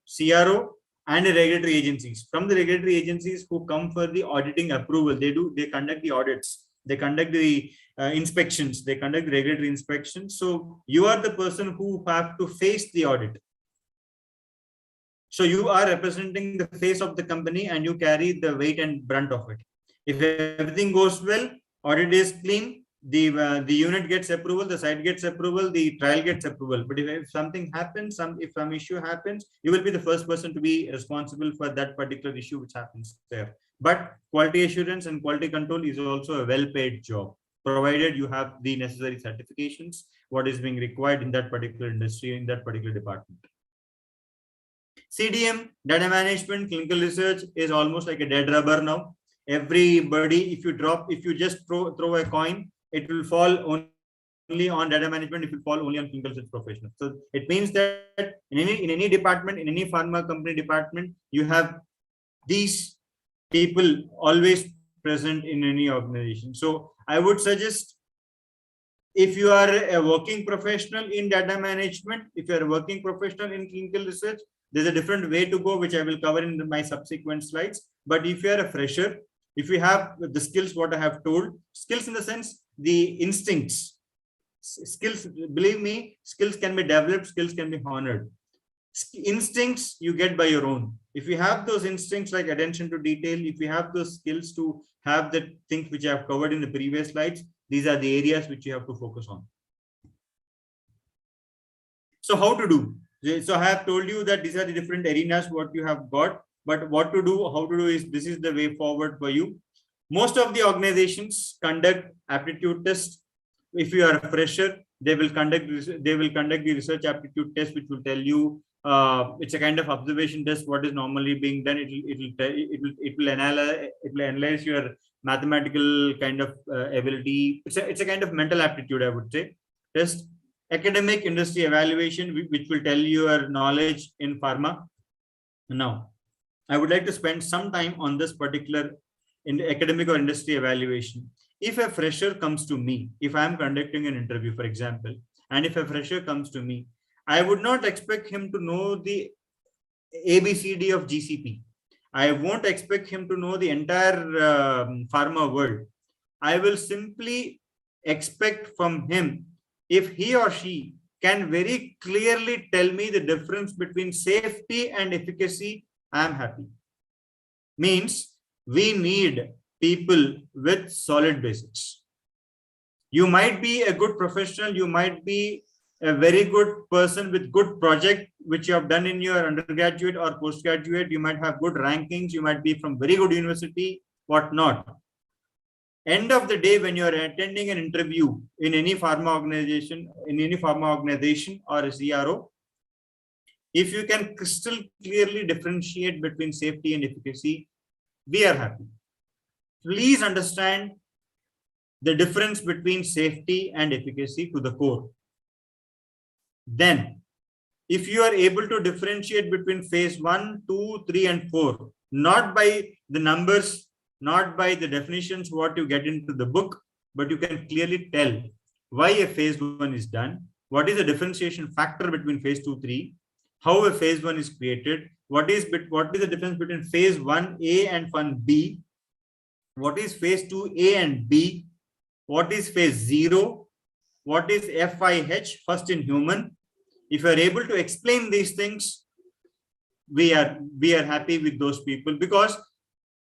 B: CRO, and the regulatory agencies. From the regulatory agencies who come for the auditing approval, they conduct the audits, they conduct the inspections, they conduct the regulatory inspections. So you are the person who have to face the audit. So you are representing the face of the company, and you carry the weight and brunt of it. If everything goes well, audit is clean, the unit gets approval, the site gets approval, the trial gets approval. But if something happens, if some issue happens, you will be the first person to be responsible for that particular issue which happens there. But quality assurance and quality control is also a well-paid job, provided you have the necessary certifications, what is being required in that particular industry, in that particular department. CDM, data management, clinical research is almost like a dead rubber now. Everybody, if you just throw a coin, it will fall only on data management, if you fall only on clinical research professionals. So it means that in any department, in any pharma company department, you have these people always present in any organization. So I would suggest, if you are a working professional in data management, if you are a working professional in clinical research, there's a different way to go, which I will cover in my subsequent slides. But if you are a fresher, if you have the skills, what I have told, skills in the sense, the instincts, skills, believe me, skills can be developed, skills can be honored. Instincts you get by your own. If you have those instincts like attention to detail, if you have those skills to have the things which I have covered in the previous slides, these are the areas which you have to focus on. So how to do? So I have told you that these are the different arenas what you have got, but what to do, how to do is, this is the way forward for you. Most of the organizations conduct aptitude tests. If you are a fresher, they will conduct the research aptitude test, which will tell you, it's a kind of observation test what is normally being done. It will analyze your mathematical kind of ability. It's a kind of mental aptitude, I would say, test. Academic industry evaluation, which will tell you your knowledge in pharma. Now, I would like to spend some time on this particular in academic or industry evaluation. If a fresher comes to me, if I am conducting an interview, for example, and if a fresher comes to me, I would not expect him to know the ABCD of GCP. I won't expect him to know the entire pharma world. I will simply expect from him, if he or she can very clearly tell me the difference between safety and efficacy, I am happy. Means we need people with solid basics. You might be a good professional, you might be a very good person with good project which you have done in your undergraduate or postgraduate, you might have good rankings, you might be from very good university, whatnot. End of the day, when you are attending an interview in any pharma organization, or a CRO, if you can crystal clearly differentiate between safety and efficacy, we are happy. Please understand the difference between safety and efficacy to the core. Then, if you are able to differentiate between phase 1, 2, 3, and 4, not by the numbers, not by the definitions what you get into the book, but you can clearly tell why a phase 1 is done, what is the differentiation factor between phase 2, 3, how a phase 1 is created, what is the difference between phase 1A and 1B, what is phase 2A and B, what is phase 0, what is FIH, first in human. If you are able to explain these things, we are happy with those people, because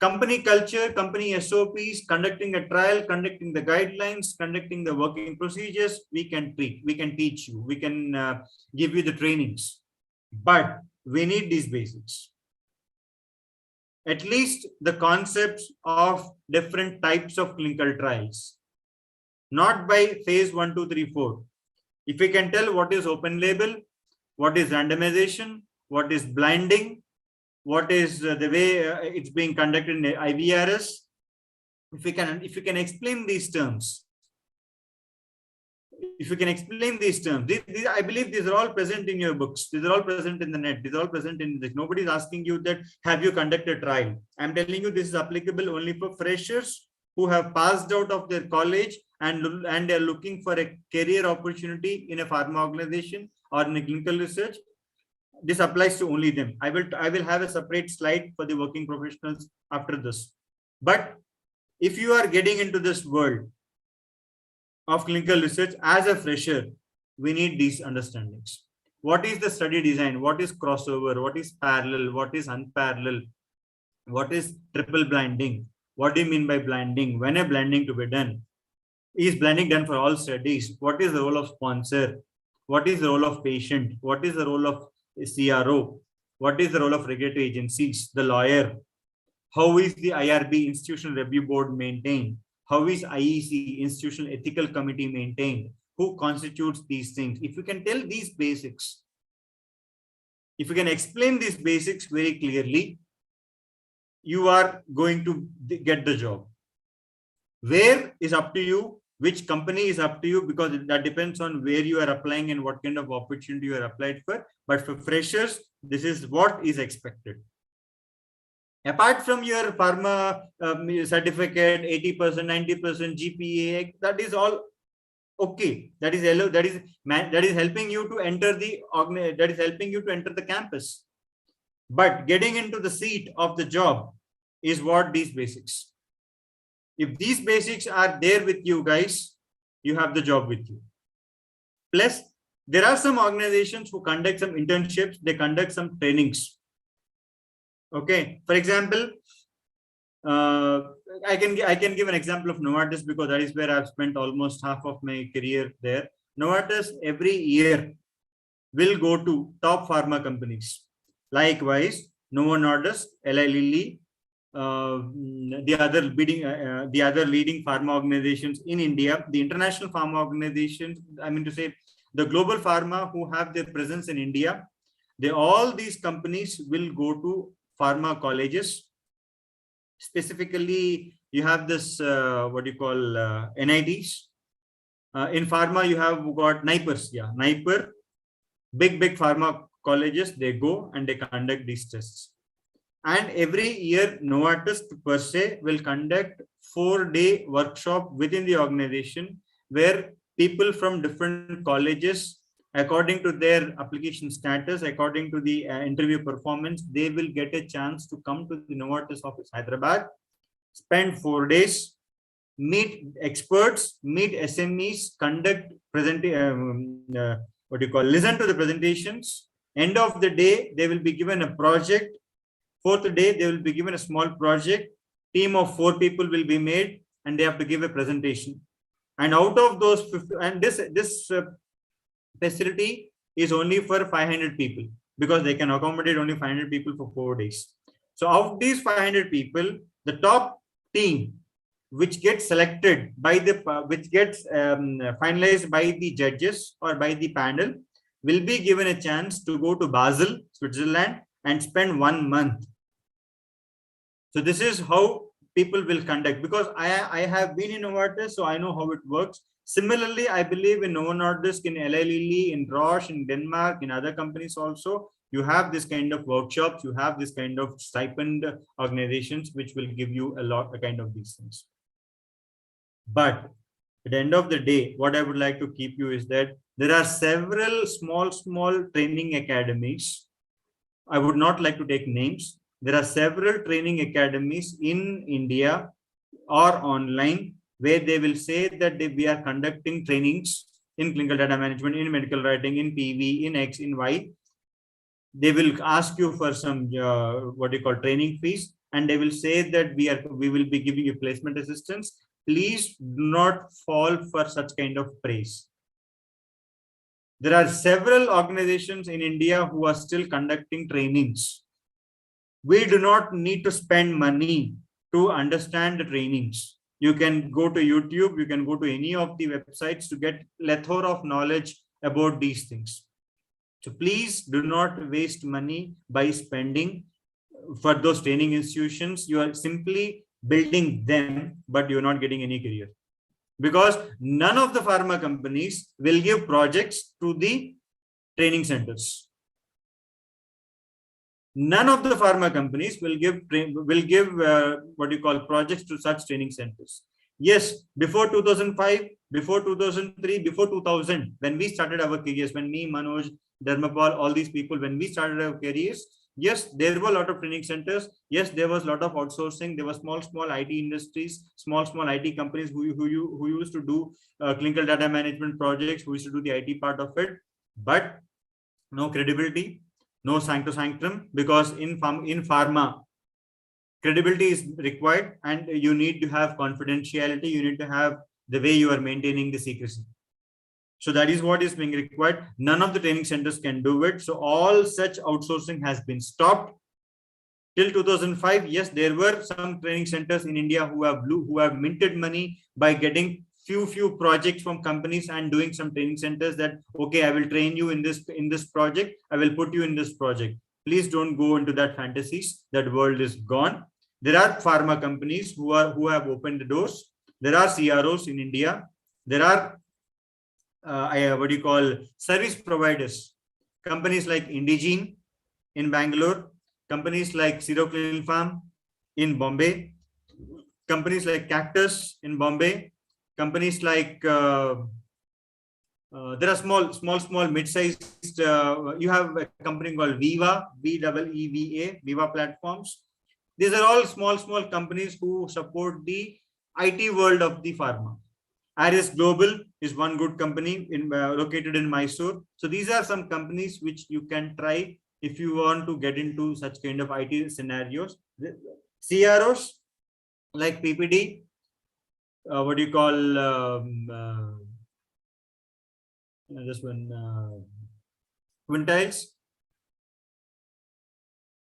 B: company culture, company SOPs, conducting a trial, conducting the guidelines, conducting the working procedures, we can teach you, we can give you the trainings, but we need these basics. At least the concepts of different types of clinical trials, not by phase 1, 2, 3, 4. If we can tell what is open label, what is randomization, what is blinding, what is the way it's being conducted in IVRS, if you can explain these terms, I believe these are all present in your books. These are all present in the net. These are all present in this. Nobody is asking you that, have you conducted a trial? I'm telling you, this is applicable only for freshers who have passed out of their college and are looking for a career opportunity in a pharma organization or in a clinical research. This applies to only them. I will have a separate slide for the working professionals after this. But if you are getting into this world of clinical research as a fresher, we need these understandings. What is the study design? What is crossover? What is parallel? What is unparalleled? What is triple blinding? What do you mean by blinding? When a blinding to be done? Is blinding done for all studies? What is the role of sponsor? What is the role of patient? What is the role of CRO? What is the role of regulatory agencies? The lawyer? How is the IRB, Institutional Review Board, maintained? How is IEC, Institutional Ethical Committee, maintained? Who constitutes these things? If you can tell these basics, if you can explain these basics very clearly, you are going to get the job. Where is up to you. Which company is up to you, because that depends on where you are applying and what kind of opportunity you are applied for. But for freshers, this is what is expected. Apart from your pharma certificate, 80%, 90% GPA, that is all okay. That is helping you to enter the campus. But getting into the seat of the job is what these basics. If these basics are there with you guys, you have the job with you. Plus, there are some organizations who conduct some internships, they conduct some trainings. Okay, for example, I can give an example of Novartis, because that is where I've spent almost half of my career there. Novartis every year will go to top pharma companies. Likewise, Novo Nordisk, Eli Lilly, the other leading pharma organizations in India, the international pharma organizations, I mean to say the global pharma who have their presence in India, all these companies will go to pharma colleges. Specifically, you have this NITs. In pharma, you have got NIPERs. Yeah, NIPER, big pharma colleges, they go and they conduct these tests. And every year, Novartis per se will conduct 4-day workshop within the organization, where people from different colleges, according to their application status, according to the interview performance, they will get a chance to come to the Novartis office, Hyderabad, spend 4 days, meet experts, meet SMEs, conduct listen to the presentations. End of the day, they will be given a project. Fourth day, they will be given a small project. Team of 4 people will be made, and they have to give a presentation. And out of those 50, and this facility is only for 500 people, because they can accommodate only 500 people for 4 days. So of these 500 people, the top team, which gets selected by finalized by the judges or by the panel, will be given a chance to go to Basel, Switzerland, and spend 1 month. So this is how people will conduct, because I have been in Novartis, so I know how it works. Similarly, I believe in Novo Nordisk, in Eli Lilly, in Roche, in Denmark, in other companies also, you have this kind of workshops, you have this kind of stipend organizations, which will give you a kind of these things. But at the end of the day, what I would like to keep you is that there are several small training academies. I would not like to take names. There are several training academies in India or online, where they will say that we are conducting trainings in clinical data management, in medical writing, in PV, in X, in Y. They will ask you for some training fees, and they will say that we will be giving you placement assistance. Please do not fall for such kind of praise. There are several organizations in India who are still conducting trainings. We do not need to spend money to understand the trainings. You can go to YouTube, you can go to any of the websites to get plethora of knowledge about these things. So please do not waste money by spending for those training institutions. You are simply building them, but you're not getting any career. Because none of the pharma companies will give projects to the training centers. None of the pharma companies will give projects to such training centers. Yes, before 2005, before 2003, before 2000, when we started our careers, when me, Manoj, Dharmapal, all these people, when we started our careers, yes, there were a lot of training centers. Yes, there was a lot of outsourcing. There were small IT industries, small IT companies who used to do clinical data management projects, who used to do the IT part of it. But no credibility, no sanctum, because in pharma, credibility is required, and you need to have confidentiality. You need to have the way you are maintaining the secrecy. So that is what is being required. None of the training centers can do it. So all such outsourcing has been stopped. Till 2005, yes, there were some training centers in India who have minted money by getting few projects from companies and doing some training centers that, okay, I will train you in this project. I will put you in this project. Please don't go into that fantasies. That world is gone. There are pharma companies who have opened the doors. There are CROs in India. There are what do you call service providers, companies like Indigene in Bangalore, companies like Clean Farm in Bombay, companies like Cactus in Bombay, companies like there are small, mid-sized. You have a company called Viva, VEEVA, Viva Platforms. These are all small companies who support the IT world of the pharma. Aris Global is one good company located in Mysore. So these are some companies which you can try if you want to get into such kind of IT scenarios. CROs like PPD, what do you call this one, Quintiles,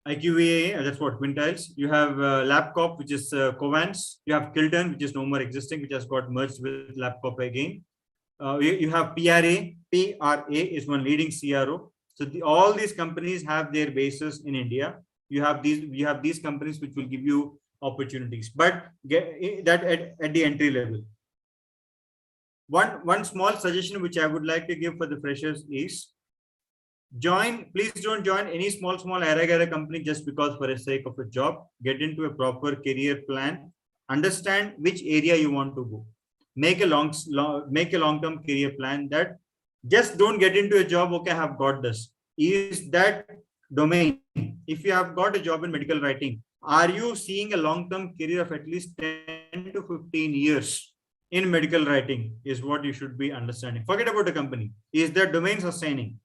B: IQVA, that's what Quintiles. You have LabCorp, which is Covance. You have Kilton, which is no more existing, which has got merged with LabCorp again. You have PRA. PRA is one leading CRO. So all these companies have their bases in India. You have these companies which will give you opportunities, but get that at the entry level. One small suggestion which I would like to give for the freshers is please don't join any small era company just because for the sake of a job. Get into a proper career plan. Understand which area you want to go. Make a long-term career plan. That just don't get into a job. Okay, I have got this. Is that domain? If you have got a job in medical writing, are you seeing a long-term career of at least 10 to 15 years in medical writing? Is what you should be understanding. Forget about the company. Is that domain sustaining?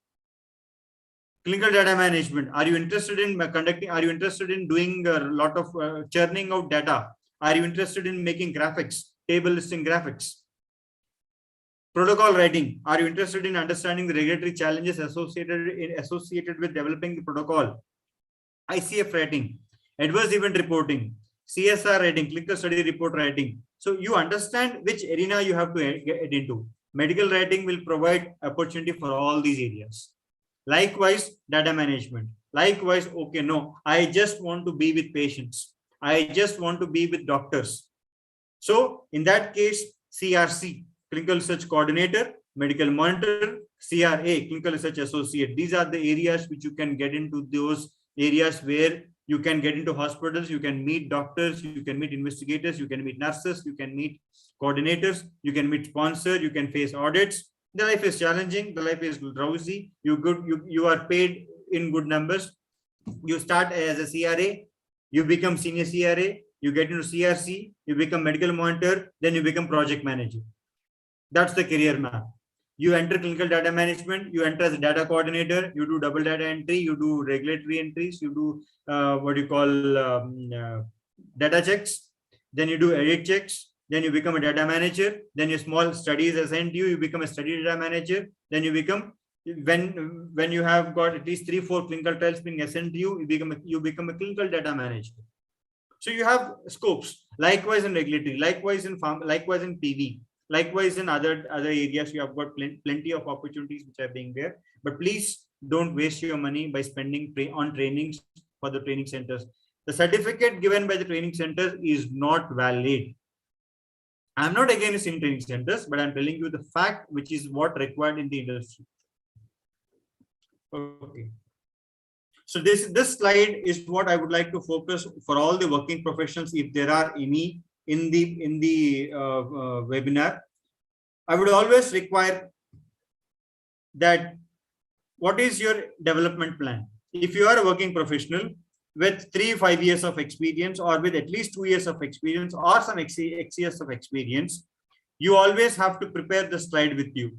B: Clinical data management. Are you interested in conducting? Are you interested in doing a lot of churning out data? Are you interested in making graphics, table listing graphics? Protocol writing. Are you interested in understanding the regulatory challenges associated with developing the protocol? ICF writing, adverse event reporting, CSR writing, clinical study report writing. So you understand which arena you have to get into. Medical writing will provide opportunity for all these areas. Likewise, data management. Likewise, okay, no, I just want to be with patients. I just want to be with doctors. So in that case, CRC, Clinical Research Coordinator, Medical Monitor, CRA, Clinical Research Associate. These are the areas which you can get into, those areas where you can get into hospitals, you can meet doctors, you can meet investigators, you can meet nurses, you can meet coordinators, you can meet sponsors, you can face audits. The life is challenging, the life is drowsy, you are paid in good numbers. You start as a CRA, you become senior CRA, you get into CRC, you become medical monitor, then you become project manager. That's the career map. You enter clinical data management, you enter as a data coordinator, you do double data entry, you do regulatory entries, you do data checks, then you do edit checks, then you become a data manager, then your small studies assigned to you, you become a study data manager, then you become, when you have got at least 3-4 clinical trials being assigned to you, you become a clinical data manager. So you have scopes. Likewise in regulatory, likewise in pharma, likewise in PV, likewise in other areas. You have got plenty of opportunities which are being there. But please don't waste your money by spending on trainings for the training centers. The certificate given by the training centers is not valid. I'm not against in training centers, but I'm telling you the fact which is what required in the industry. Okay. So this slide is what I would like to focus for all the working professionals, if there are any in the webinar. I would always require that what is your development plan? If you are a working professional with 3-5 years of experience, or with at least 2 years of experience, or some X years of experience, you always have to prepare the slide with you.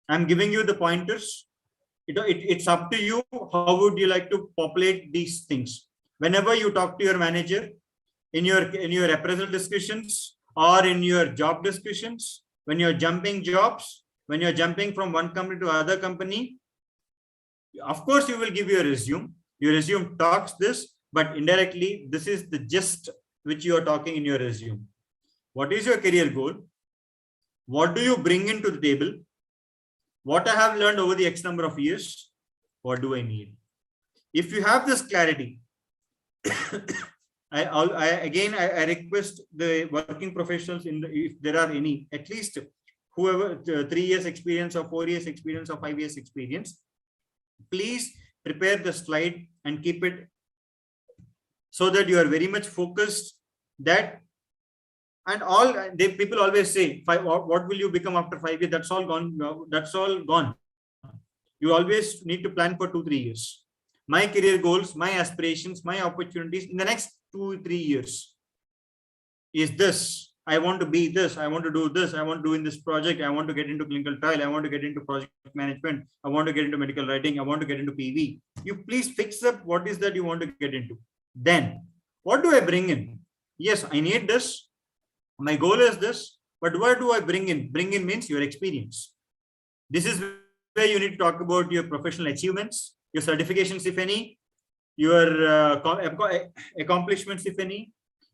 B: I'm giving you the pointers. It's up to you. How would you like to populate these things? Whenever you talk to your manager, in your appraisal discussions, or in your job discussions, when you're jumping jobs, when you're jumping from one company to other company, of course you will give your resume. Your resume talks this, but indirectly this is the gist which you are talking in your resume. What is your career goal? What do you bring into the table? What I have learned over the X number of years, what do I need? If you have this clarity, I request the working professionals, if there are any, at least whoever 3 years experience or 4 years experience or 5 years experience, please prepare the slide and keep it so that you are very much focused. That and all people always say, what will you become after 5 years? That's all gone. No, that's all gone. You always need to plan for 2-3 years. My career goals, my aspirations, my opportunities in the next 2-3 years is this. I want to be this. I want to do this. I want to do in this project. I want to get into clinical trial. I want to get into project management. I want to get into medical writing. I want to get into PV. You please fix up what is that you want to get into. Then what do I bring in? Yes, I need this. My goal is this. But what do I bring in? Bring in means your experience. This is where you need to talk about your professional achievements, your certifications, if any, your accomplishments, if any,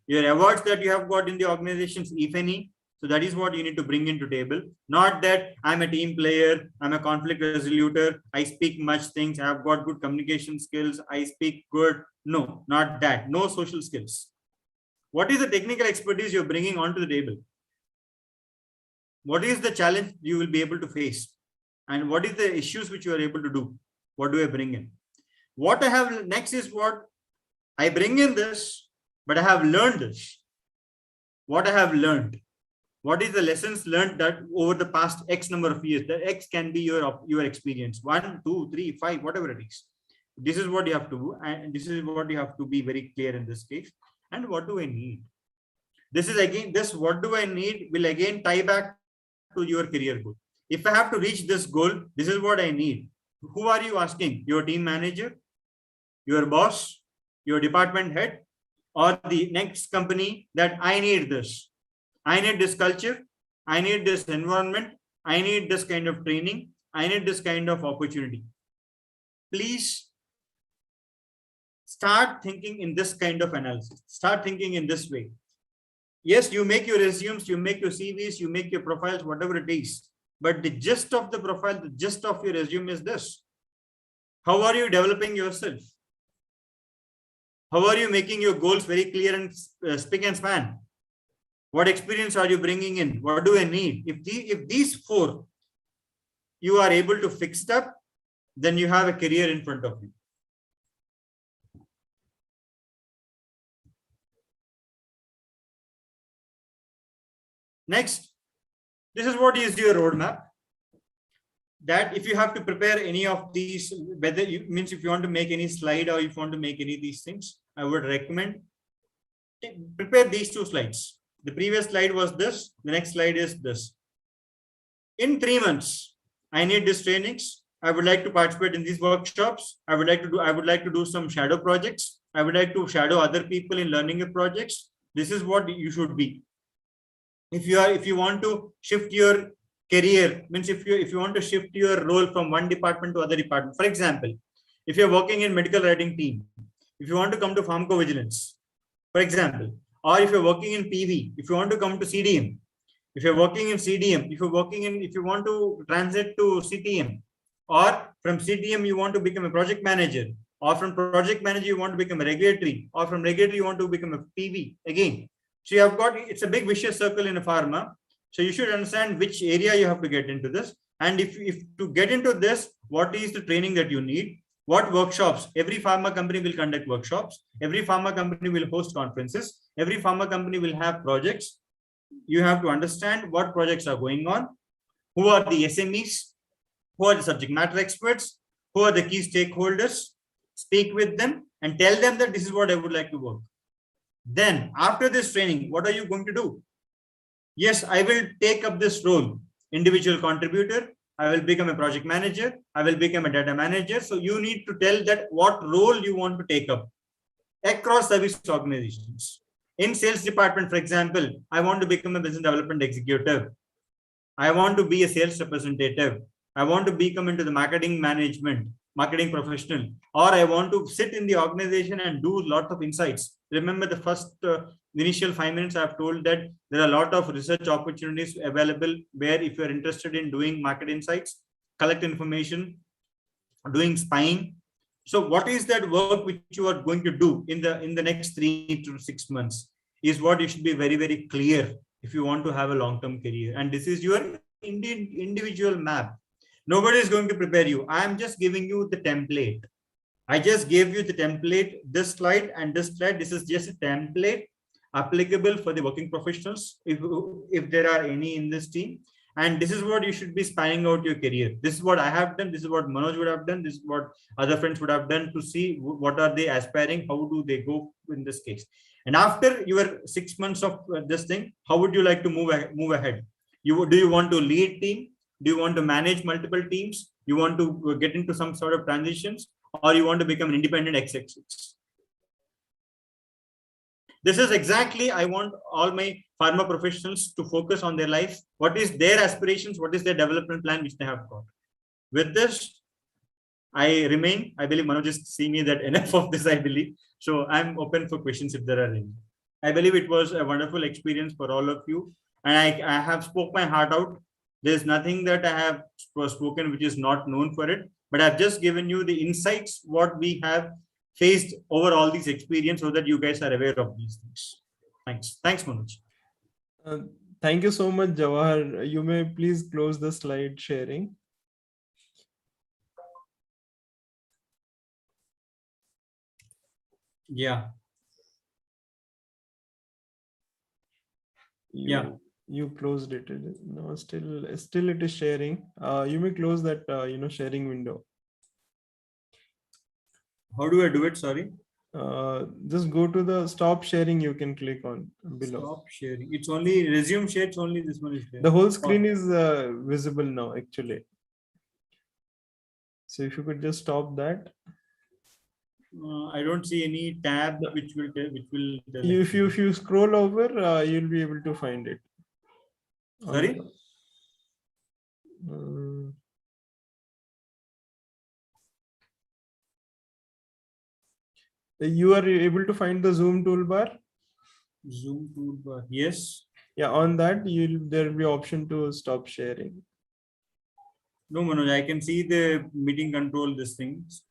B: your awards that you have got in the organizations, if any. So that is what you need to bring into table. Not that I'm a team player, I'm a conflict resoluter, I speak much things, I've got good communication skills, I speak good. No, not that. No social skills. What is the technical expertise you're bringing onto the table? What is the challenge you will be able to face? And what is the issues which you are able to do? What do I bring in? What I have next is what I bring in this, but I have learned this. What I have learned. What is the lessons learned that over the past X number of years? The X can be your experience. 1, 2, 3, 5, whatever it is. This is what you have to do. And this is what you have to be very clear in this case. And what do I need? This is again, this what do I need will again tie back to your career goal. If I have to reach this goal, this is what I need. Who are you asking? Your team manager, your boss, your department head, or the next company that I need this. I need this culture. I need this environment. I need this kind of training. I need this kind of opportunity. Please start thinking in this kind of analysis. Start thinking in this way. Yes, you make your resumes, you make your CVs, you make your profiles, whatever it is. But the gist of the profile, the gist of your resume is this. How are you developing yourself? How are you making your goals very clear and spick and span? What experience are you bringing in? What do I need? If these 4 you are able to fix it up, then you have a career in front of you. Next, this is what is your roadmap. That if you have to prepare any of these, whether you means if you want to make any slide or if you want to make any of these things, I would recommend prepare these 2 slides. The previous slide was this. The next slide is this. In 3 months, I need these trainings. I would like to participate in these workshops. I would like to do some shadow projects. I would like to shadow other people in learning your projects. This is what you should be. If you want to shift your career, means if you want to shift your role from one department to other department. For example, if you're working in medical writing team, if you want to come to pharmacovigilance, for example, or if you're working in PV, if you want to come to CDM, if you're working in CDM, if you want to transit to CTM, or from CTM you want to become a project manager, or from project manager you want to become a regulatory, or from regulatory you want to become a PV again. So you have got, it's a big vicious circle in a pharma. So you should understand which area you have to get into this. And if to get into this, what is the training that you need? What workshops? Every pharma company will conduct workshops. Every pharma company will host conferences. Every pharma company will have projects. You have to understand what projects are going on. Who are the SMEs? Who are the subject matter experts? Who are the key stakeholders? Speak with them and tell them that this is what I would like to work. Then after this training, what are you going to do? Yes, I will take up this role, individual contributor. I will become a project manager. I will become a data manager. So you need to tell that what role you want to take up across service organizations. In sales department, for example, I want to become a business development executive. I want to be a sales representative. I want to become into the marketing management, marketing professional, or I want to sit in the organization and do a lot of insights. Remember the first initial 5 minutes I've told that there are a lot of research opportunities available where if you're interested in doing market insights, collect information, doing spying. So what is that work which you are going to do in the next 3 to 6 months is what you should be very, very clear if you want to have a long-term career. And this is your individual map. Nobody is going to prepare you. I am just giving you the template. I just gave you the template, this slide and this slide. This is just a template applicable for the working professionals, if there are any in this team. And this is what you should be spanning out your career. This is what I have done. This is what Manoj would have done. This is what other friends would have done, to see what are they aspiring, how do they go in this case. And after your 6 months of this thing, how would you like to move ahead? Do you want to lead team? Do you want to manage multiple teams? You want to get into some sort of transitions, or you want to become an independent executive? This is exactly, I want all my pharma professionals to focus on their life. What is their aspirations? What is their development plan which they have got? With this, I believe Manoj is seeing me that enough of this, I believe. So I'm open for questions if there are any. I believe it was a wonderful experience for all of you. And I have spoke my heart out. There's nothing that I have spoken which is not known for it. But I've just given you the insights, what we have faced over all these experience, so that you guys are aware of these things. Thanks. Thanks, Manoj.
A: Thank you so much, Jawahar. You may please close the slide sharing.
B: Yeah.
A: You closed it. No, still it is sharing. You may close that sharing window.
B: How do I do it? Sorry.
A: Just go to the stop sharing. You can click on below.
B: Stop sharing. It's only resume share. It's only this one is there.
A: The whole screen is visible now, actually. So if you could just stop that.
B: I don't see any tab which will tell
A: if you scroll over, you'll be able to find it.
B: Sorry.
A: You are able to find the Zoom toolbar.
B: Zoom toolbar. Yes.
A: Yeah, on that there will be option to stop sharing.
B: No, Manoj, I can see the meeting control, this things.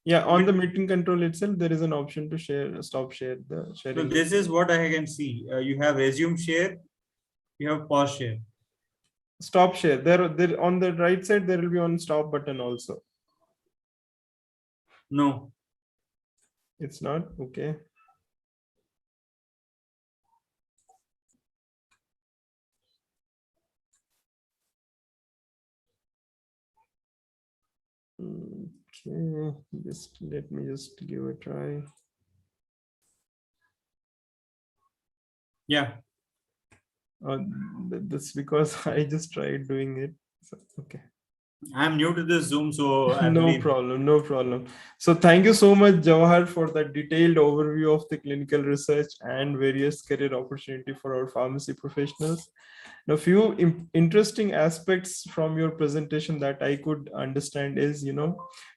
A: Yeah, on the meeting control itself, there is an option to stop share the sharing.
B: So this is what I can see. You have resume share, you have pause share.
A: Stop share. There on the right side, there will be on stop button also.
B: No.
A: It's not? Okay. Okay, let me give a try.
B: Yeah.
A: That's because I just tried doing it. So, okay.
B: I'm new to this Zoom, so
A: no problem. So thank you so much, Jawahar, for that detailed overview of the clinical research and various career opportunity for our pharmacy professionals. Now, a few interesting aspects from your presentation that I could understand is,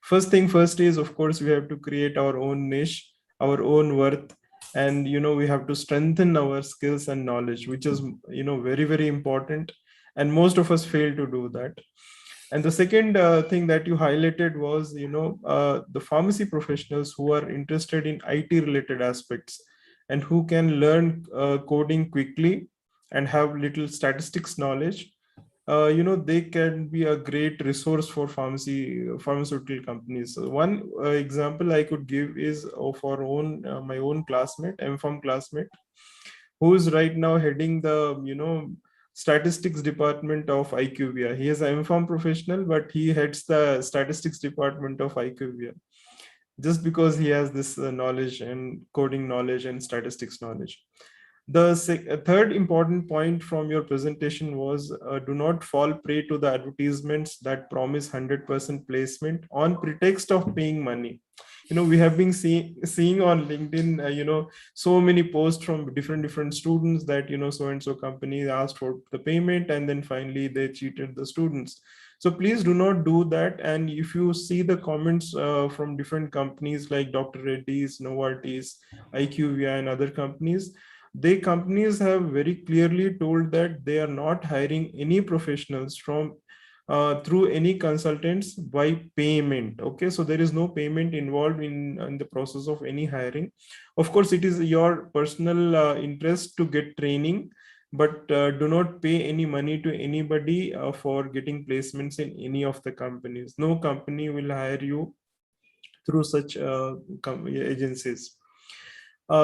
A: first thing first is, of course, we have to create our own niche, our own worth, and we have to strengthen our skills and knowledge, which is very, very important, and most of us fail to do that. And the second thing that you highlighted was the pharmacy professionals who are interested in IT related aspects and who can learn coding quickly and have little statistics knowledge. They can be a great resource for pharmaceutical companies. So one example I could give is of my own classmate, MPharm classmate, who is right now heading the statistics department of IQVIA. He is an MPharm professional, but he heads the statistics department of IQVIA just because he has this knowledge and coding knowledge and statistics knowledge. The third important point from your presentation was do not fall prey to the advertisements that promise 100% placement on pretext of paying money. We have been seeing on LinkedIn, so many posts from different students that, so-and-so company asked for the payment and then finally they cheated the students. So please do not do that. And if you see the comments from different companies like Dr. Reddy's, Novartis, IQVIA and other companies have very clearly told that they are not hiring any professionals from through any consultants by payment. Okay, so there is no payment involved in the process of any hiring. Of course, it is your personal interest to get training but do not pay any money to anybody for getting placements in any of the companies. No company will hire you through such agencies. We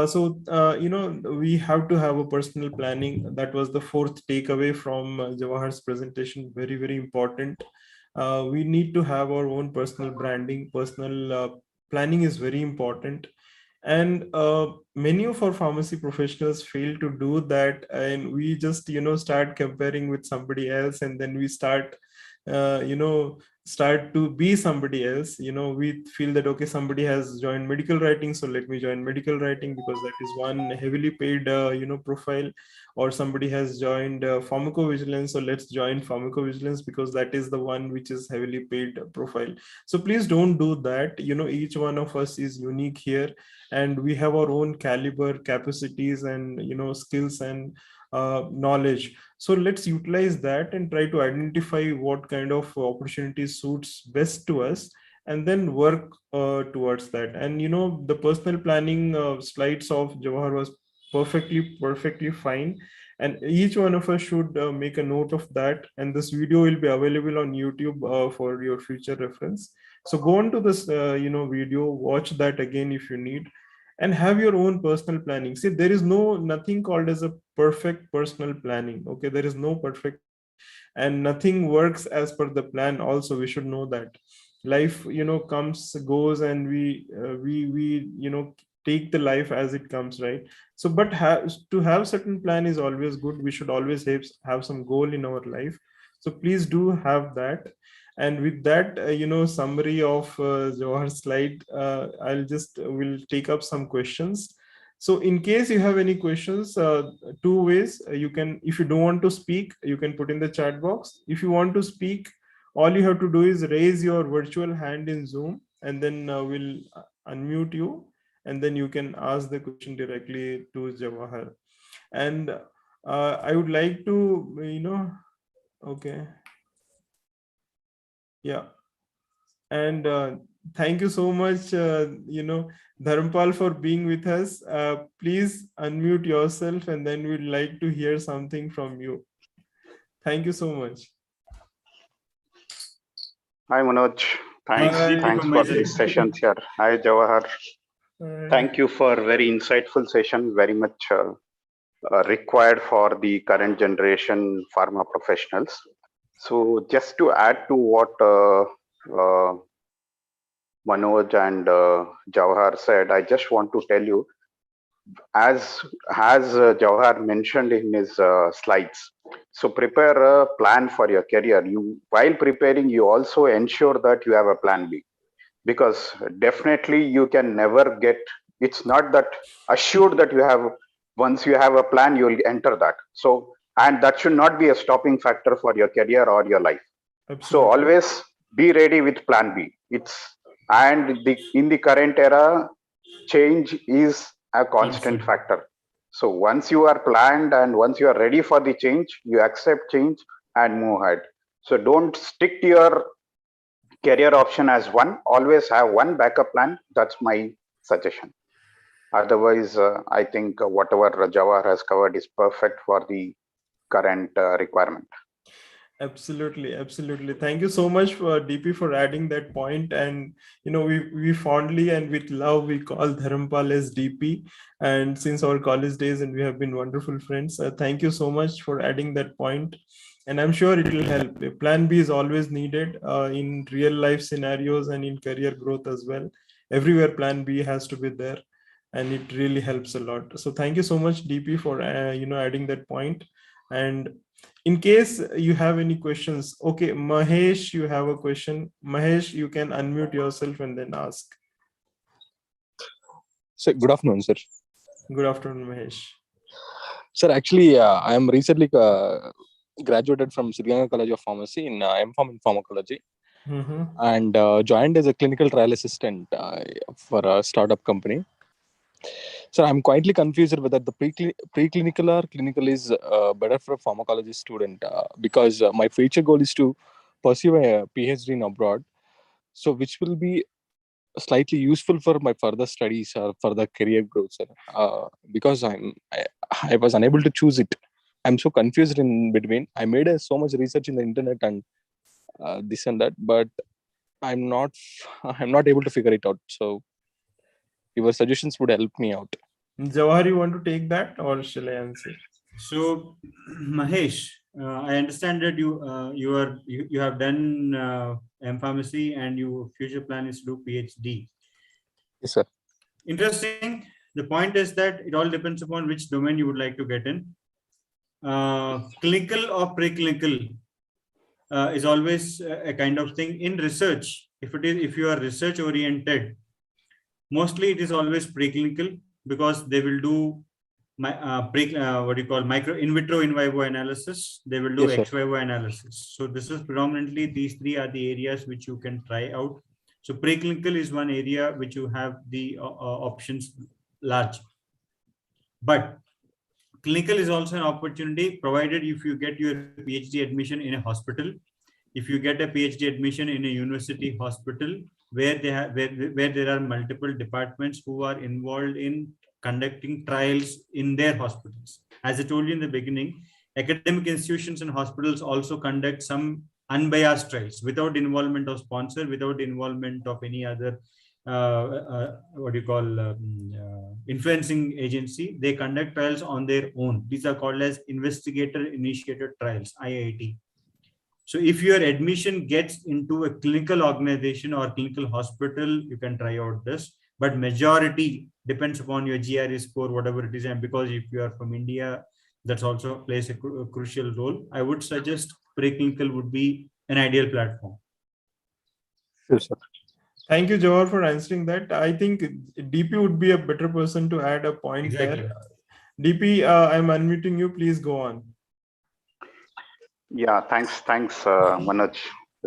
A: have to have a personal planning. That was the fourth takeaway from Jawahar's presentation. Very, very important. We need to have our own personal branding. Personal planning is very important. And many of our pharmacy professionals fail to do that, and we just start comparing with somebody else, and then we uh, you know start to be somebody else. We feel that, okay, somebody has joined medical writing, so let me join medical writing because that is one heavily paid profile. Or somebody has joined pharmacovigilance, so let's join pharmacovigilance because that is the one which is heavily paid profile. So please don't do that. Each one of us is unique here, and we have our own caliber, capacities, and skills and knowledge. So let's utilize that and try to identify what kind of opportunity suits best to us, and then work towards that. And the personal planning slides of Jawahar was perfectly fine, and each one of us should make a note of that. And this video will be available on YouTube for your future reference. So go on to this video, watch that again if you need, and have your own personal planning. See, there is nothing called as a perfect personal planning. Okay, there is no perfect plan, and nothing works as per the plan. Also, we should know that life comes, goes, and we take the life as it comes, right? So but to have certain plan is always good. We should always have some goal in our life. So please do have that. And with that summary of Jawahar's slide, I'll just will take up some questions. So in case you have any questions, two ways. You can, if you don't want to speak, you can put in the chat box. If you want to speak, all you have to do is raise your virtual hand in Zoom, and then we'll unmute you, and then you can ask the question directly to Jawahar. And I would like to, okay, yeah. And thank you so much, Dharmpal, for being with us. Please unmute yourself, and then we'd like to hear something from you. Thank you so much.
C: Hi Manoj, thanks
A: Hi.
C: thanks for this session here. Hi Jawahar, thank you for very insightful session, very much required for the current generation pharma professionals. So just to add to what Manoj and Jawahar said, I just want to tell you, as Jawahar mentioned in his slides, so prepare a plan for your career. You, while preparing, you also ensure that you have a plan B, because definitely you can never get, it's not that assured that you have, once you have a plan, you will enter that. So, and that should not be a stopping factor for your career or your life.
A: Absolutely.
C: So always be ready with plan B. And in the current era, change is a constant factor. So once you are planned and once you are ready for the change, you accept change and move ahead. So don't stick to your career option as one. Always have one backup plan. That's my suggestion. Otherwise, I think whatever Jawahar has covered is perfect for the current requirement.
A: Absolutely. Thank you so much for DP for adding that point. And we fondly and with love we call Dharampal as DP, and since our college days, and we have been wonderful friends. Thank you so much for adding that point, and I'm sure it will help. A plan B is always needed in real life scenarios and in career growth as well. Everywhere plan B has to be there, and it really helps a lot. So thank you so much, DP, for adding that point. And in case you have any questions, okay, Mahesh, you have a question. Mahesh, you can unmute yourself and then ask.
D: So good afternoon, sir.
A: Good afternoon, Mahesh.
D: Sir, actually, I am recently graduated from Siddhganga College of Pharmacy in M.Pharm in Pharmacology, and joined as a clinical trial assistant for a startup company. So I'm quietly confused whether the preclinical or clinical is better for a pharmacology student, because my future goal is to pursue a PhD in abroad. So which will be slightly useful for my further studies or further career growth, sir. Because I was unable to choose it. I'm so confused in between. I made so much research in the internet and this and that, but I'm not able to figure it out. So your suggestions would help me out.
A: Jawahar, you want to take that or shall I answer?
B: So, Mahesh, I understand that you have done M-Pharmacy and your future plan is to do PhD.
D: Yes, sir.
B: Interesting. The point is that it all depends upon which domain you would like to get in. Clinical or preclinical is always a kind of thing in research. If you are research oriented, mostly it is always preclinical, because they will do what you call in vitro in vivo analysis. They will do
D: Yes,
B: ex vivo analysis. So this is predominantly, these three are the areas which you can try out. So preclinical is one area which you have the options large, but clinical is also an opportunity, provided if you get your PhD admission in a hospital, if you get a PhD admission in a university hospital where they have where there are multiple departments who are involved in conducting trials in their hospitals. As I told you in the beginning, academic institutions and hospitals also conduct some unbiased trials without involvement of sponsor, without involvement of any other influencing agency. They conduct trials on their own. These are called as investigator initiated trials, IIT. So if your admission gets into a clinical organization or clinical hospital, you can try out this. But majority depends upon your GRE score, whatever it is. And because if you are from India, that's also plays a crucial role. I would suggest preclinical would be an ideal platform.
D: Sure, sir.
A: Thank you, Jawahar, for answering that. I think DP would be a better person to add a point there. DP, I'm unmuting you. Please go on.
C: Yeah, thanks, Manoj.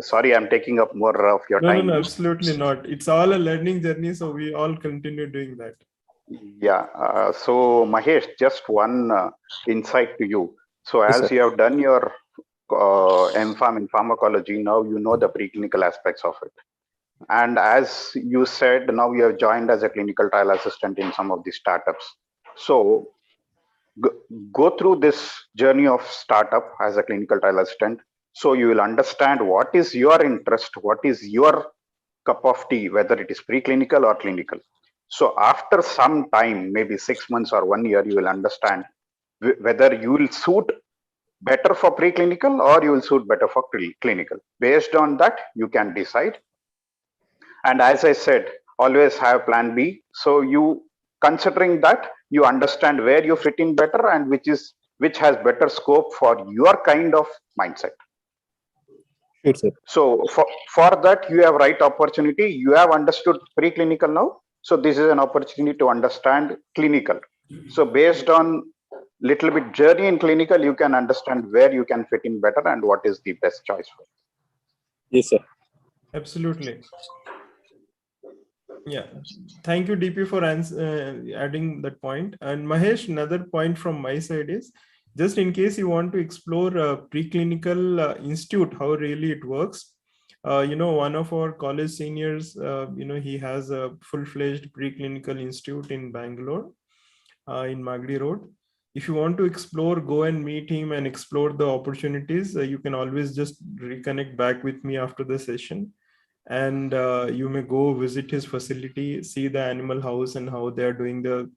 C: Sorry, I'm taking up more of your time.
A: No, absolutely not. It's all a learning journey, so we all continue doing that.
C: Yeah. So, Mahesh, just one insight to you. So,
D: Yes,
C: as
D: sir.
C: you have done your M.Pharm in pharmacology, now you know the preclinical aspects of it. And as you said, now you have joined as a clinical trial assistant in some of the startups. So, go through this journey of startup as a clinical trial assistant. So you will understand what is your interest, what is your cup of tea, whether it is preclinical or clinical. So after some time, maybe 6 months or 1 year, you will understand whether you will suit better for preclinical or you will suit better for clinical. Based on that, you can decide. And as I said, always have plan B. So you, considering that, you understand where you fit in better and which has better scope for your kind of mindset.
D: Sure, sir.
C: So for that, you have right opportunity. You have understood preclinical now. So this is an opportunity to understand clinical. So based on little bit journey in clinical, you can understand where you can fit in better and what is the best choice for you.
D: Yes, sir.
A: Absolutely. Yeah, thank you, DP, for adding that point. And Mahesh, another point from my side is, just in case you want to explore preclinical institute, how really it works. One of our college seniors, he has a full-fledged preclinical institute in Bangalore, in Magdi Road. If you want to explore, go and meet him and explore the opportunities. You can always just reconnect back with me after the session. And you may go visit his facility, see the animal house and how they are doing the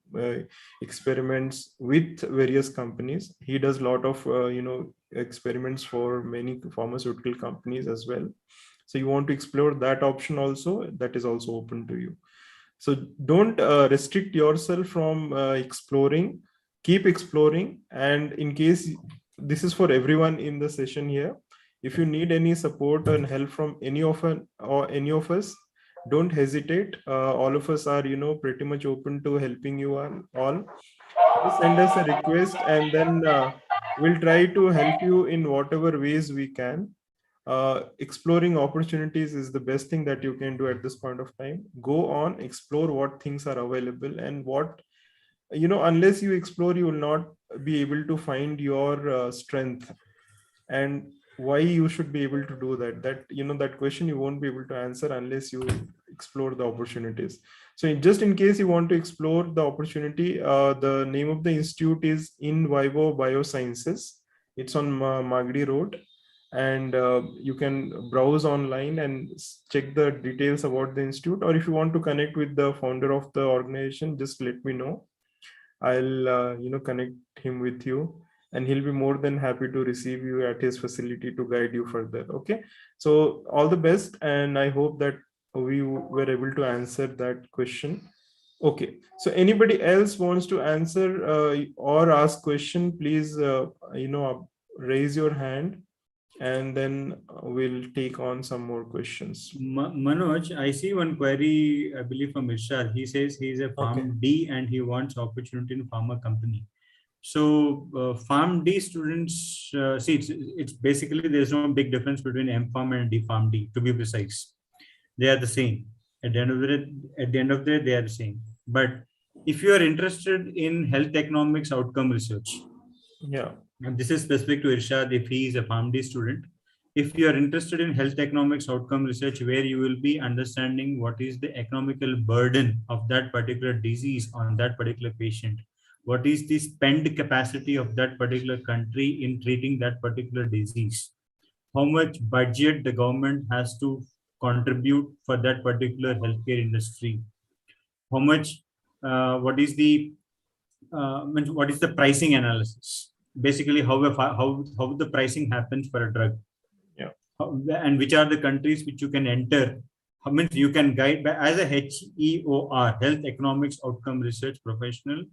A: experiments with various companies. He does a lot of experiments for many pharmaceutical companies as well. So you want to explore that option also, that is also open to you. So don't restrict yourself from exploring, keep exploring. And in case, this is for everyone in the session here, if you need any support and help from any of us, don't hesitate. All of us are, pretty much open to helping you all. Just send us a request, and then we'll try to help you in whatever ways we can. Exploring opportunities is the best thing that you can do at this point of time. Go on, explore what things are available, and what, unless you explore, you will not be able to find your strength. And why you should be able to do that question you won't be able to answer unless you explore the opportunities. So just in case you want to explore the opportunity, the name of the institute is In Vivo Biosciences. It's on Magdi Road, and you can browse online and check the details about the institute. Or if you want to connect with the founder of the organization, just let me know. I'll connect him with you, and he'll be more than happy to receive you at his facility to guide you further. Okay, so all the best, and I hope that we were able to answer that question. Okay, so anybody else wants to answer or ask question, please raise your hand, and then we'll take on some more questions.
B: Manoj, I see one query, I believe from Irshad. He says he's a Farm D and he wants opportunity in pharma company. So Farm D students, see, it's basically, there's no big difference between M-Farm and D-Farm D, to be precise. They are the same. At the end of the day, they are the same. But if you are interested in health economics outcome research, and this is specific to Irshad if he is a Farm D student, if you are interested in health economics outcome research, where you will be understanding what is the economical burden of that particular disease on that particular patient, what is the spend capacity of that particular country in treating that particular disease, how much budget the government has to contribute for that particular healthcare industry, how much, what is the pricing analysis, basically how the pricing happens for a drug, and which are the countries which you can enter. Means you can guide as a HEOR, health economics outcome research professional.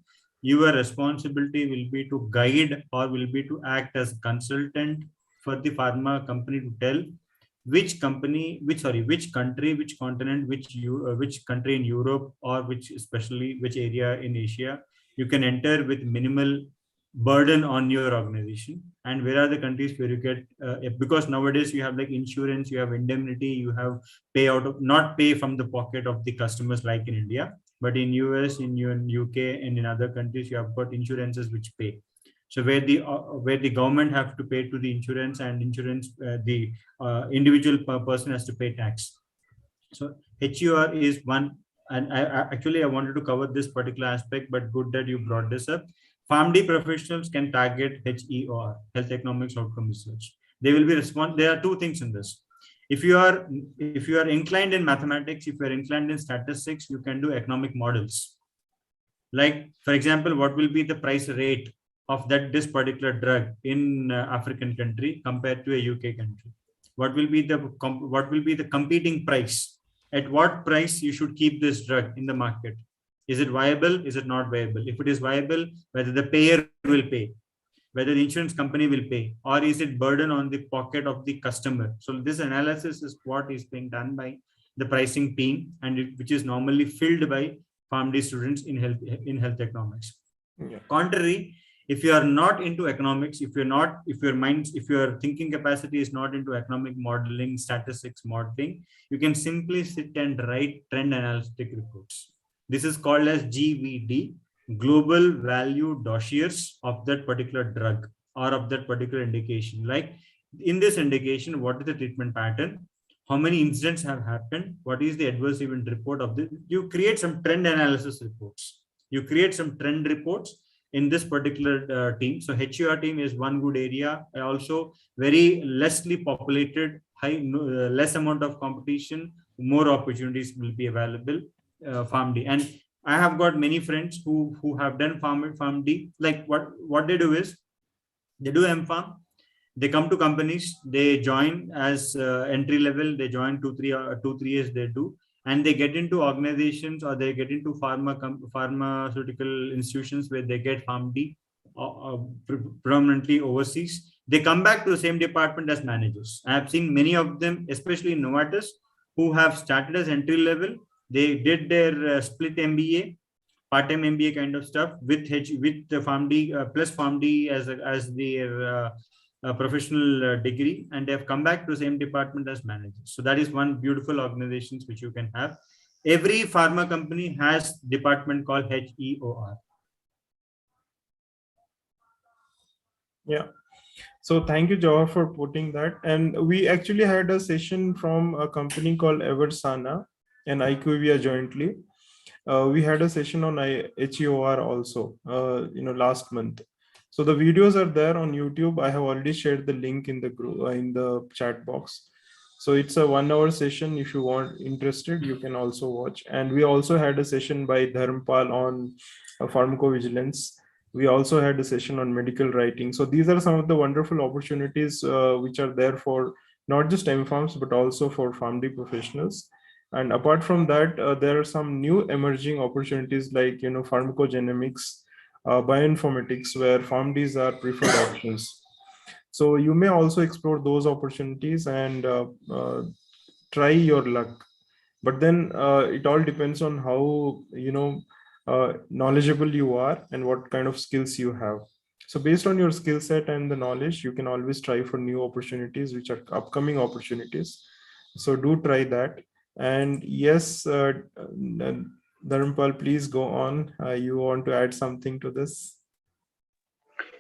B: Your responsibility will be to guide or will be to act as consultant for the pharma company to tell which country, which continent, which country in Europe, or which area in Asia you can enter with minimal burden on your organization, and where are the countries where you get because nowadays you have like insurance, you have indemnity, you have not pay from the pocket of the customers like in India, but in US, in UK, and in other countries you have got insurances which pay. So where the government have to pay to the insurance, and insurance the individual person has to pay tax. So HUR is one, and I wanted to cover this particular aspect, but good that you brought this up. PharmD professionals can target HEOR, health economics outcome research. They will be there are two things in this. If you are inclined in mathematics, if you are inclined in statistics, you can do economic models. Like, for example, what will be the price rate of this particular drug in African country compared to a UK country? What will be the competing price? At what price you should keep this drug in the market? Is it viable? Is it not viable? If it is viable, whether the payer will pay, whether the insurance company will pay, or is it burden on the pocket of the customer? So this analysis is what is being done by the pricing team, and which is normally filled by PharmD students in health economics. Contrary, if you are not into economics, if your thinking capacity is not into economic modeling, statistics modeling, you can simply sit and write trend analytic reports. This is called as GVD, global value dossiers of that particular drug or of that particular indication. Like in this indication, what is the treatment pattern? How many incidents have happened? What is the adverse event report of this? You create some trend analysis reports. You create some trend reports in this particular team. So HUR team is one good area. Also very lessly populated, less amount of competition, more opportunities will be available. PharmD, and I have got many friends who have done PharmD. Like what they do is they do M-Pharm, they come to companies, they join as entry level, they join 2-3 years they do, and they get into organizations or they get into pharmaceutical institutions where they get PharmD predominantly overseas. They come back to the same department as managers. I have seen many of them, especially in Novartis, who have started as entry level. They did their split MBA, part-time MBA kind of stuff with the PharmD plus PharmD as their professional degree, and they have come back to the same department as managers. So that is one beautiful organizations which you can have. Every pharma company has department called HEOR.
A: Yeah. So thank you, Jawahar, for putting that. And we actually had a session from a company called Eversana. and IQVIA jointly. We had a session on HEOR also, last month. So the videos are there on YouTube. I have already shared the link in the group, in the chat box. So it's a 1 hour session. If you want interested, you can also watch. And we also had a session by Dharmpal on pharmacovigilance. We also had a session on medical writing. So these are some of the wonderful opportunities which are there for not just MPharms, but also for PharmD professionals. And apart from that, there are some new emerging opportunities like, pharmacogenomics, bioinformatics, where PharmDs are preferred options. So you may also explore those opportunities and try your luck. But then it all depends on how, knowledgeable you are and what kind of skills you have. So based on your skill set and the knowledge, you can always try for new opportunities, which are upcoming opportunities. So do try that. And yes, Dharampal, please go on. You want to add something to this?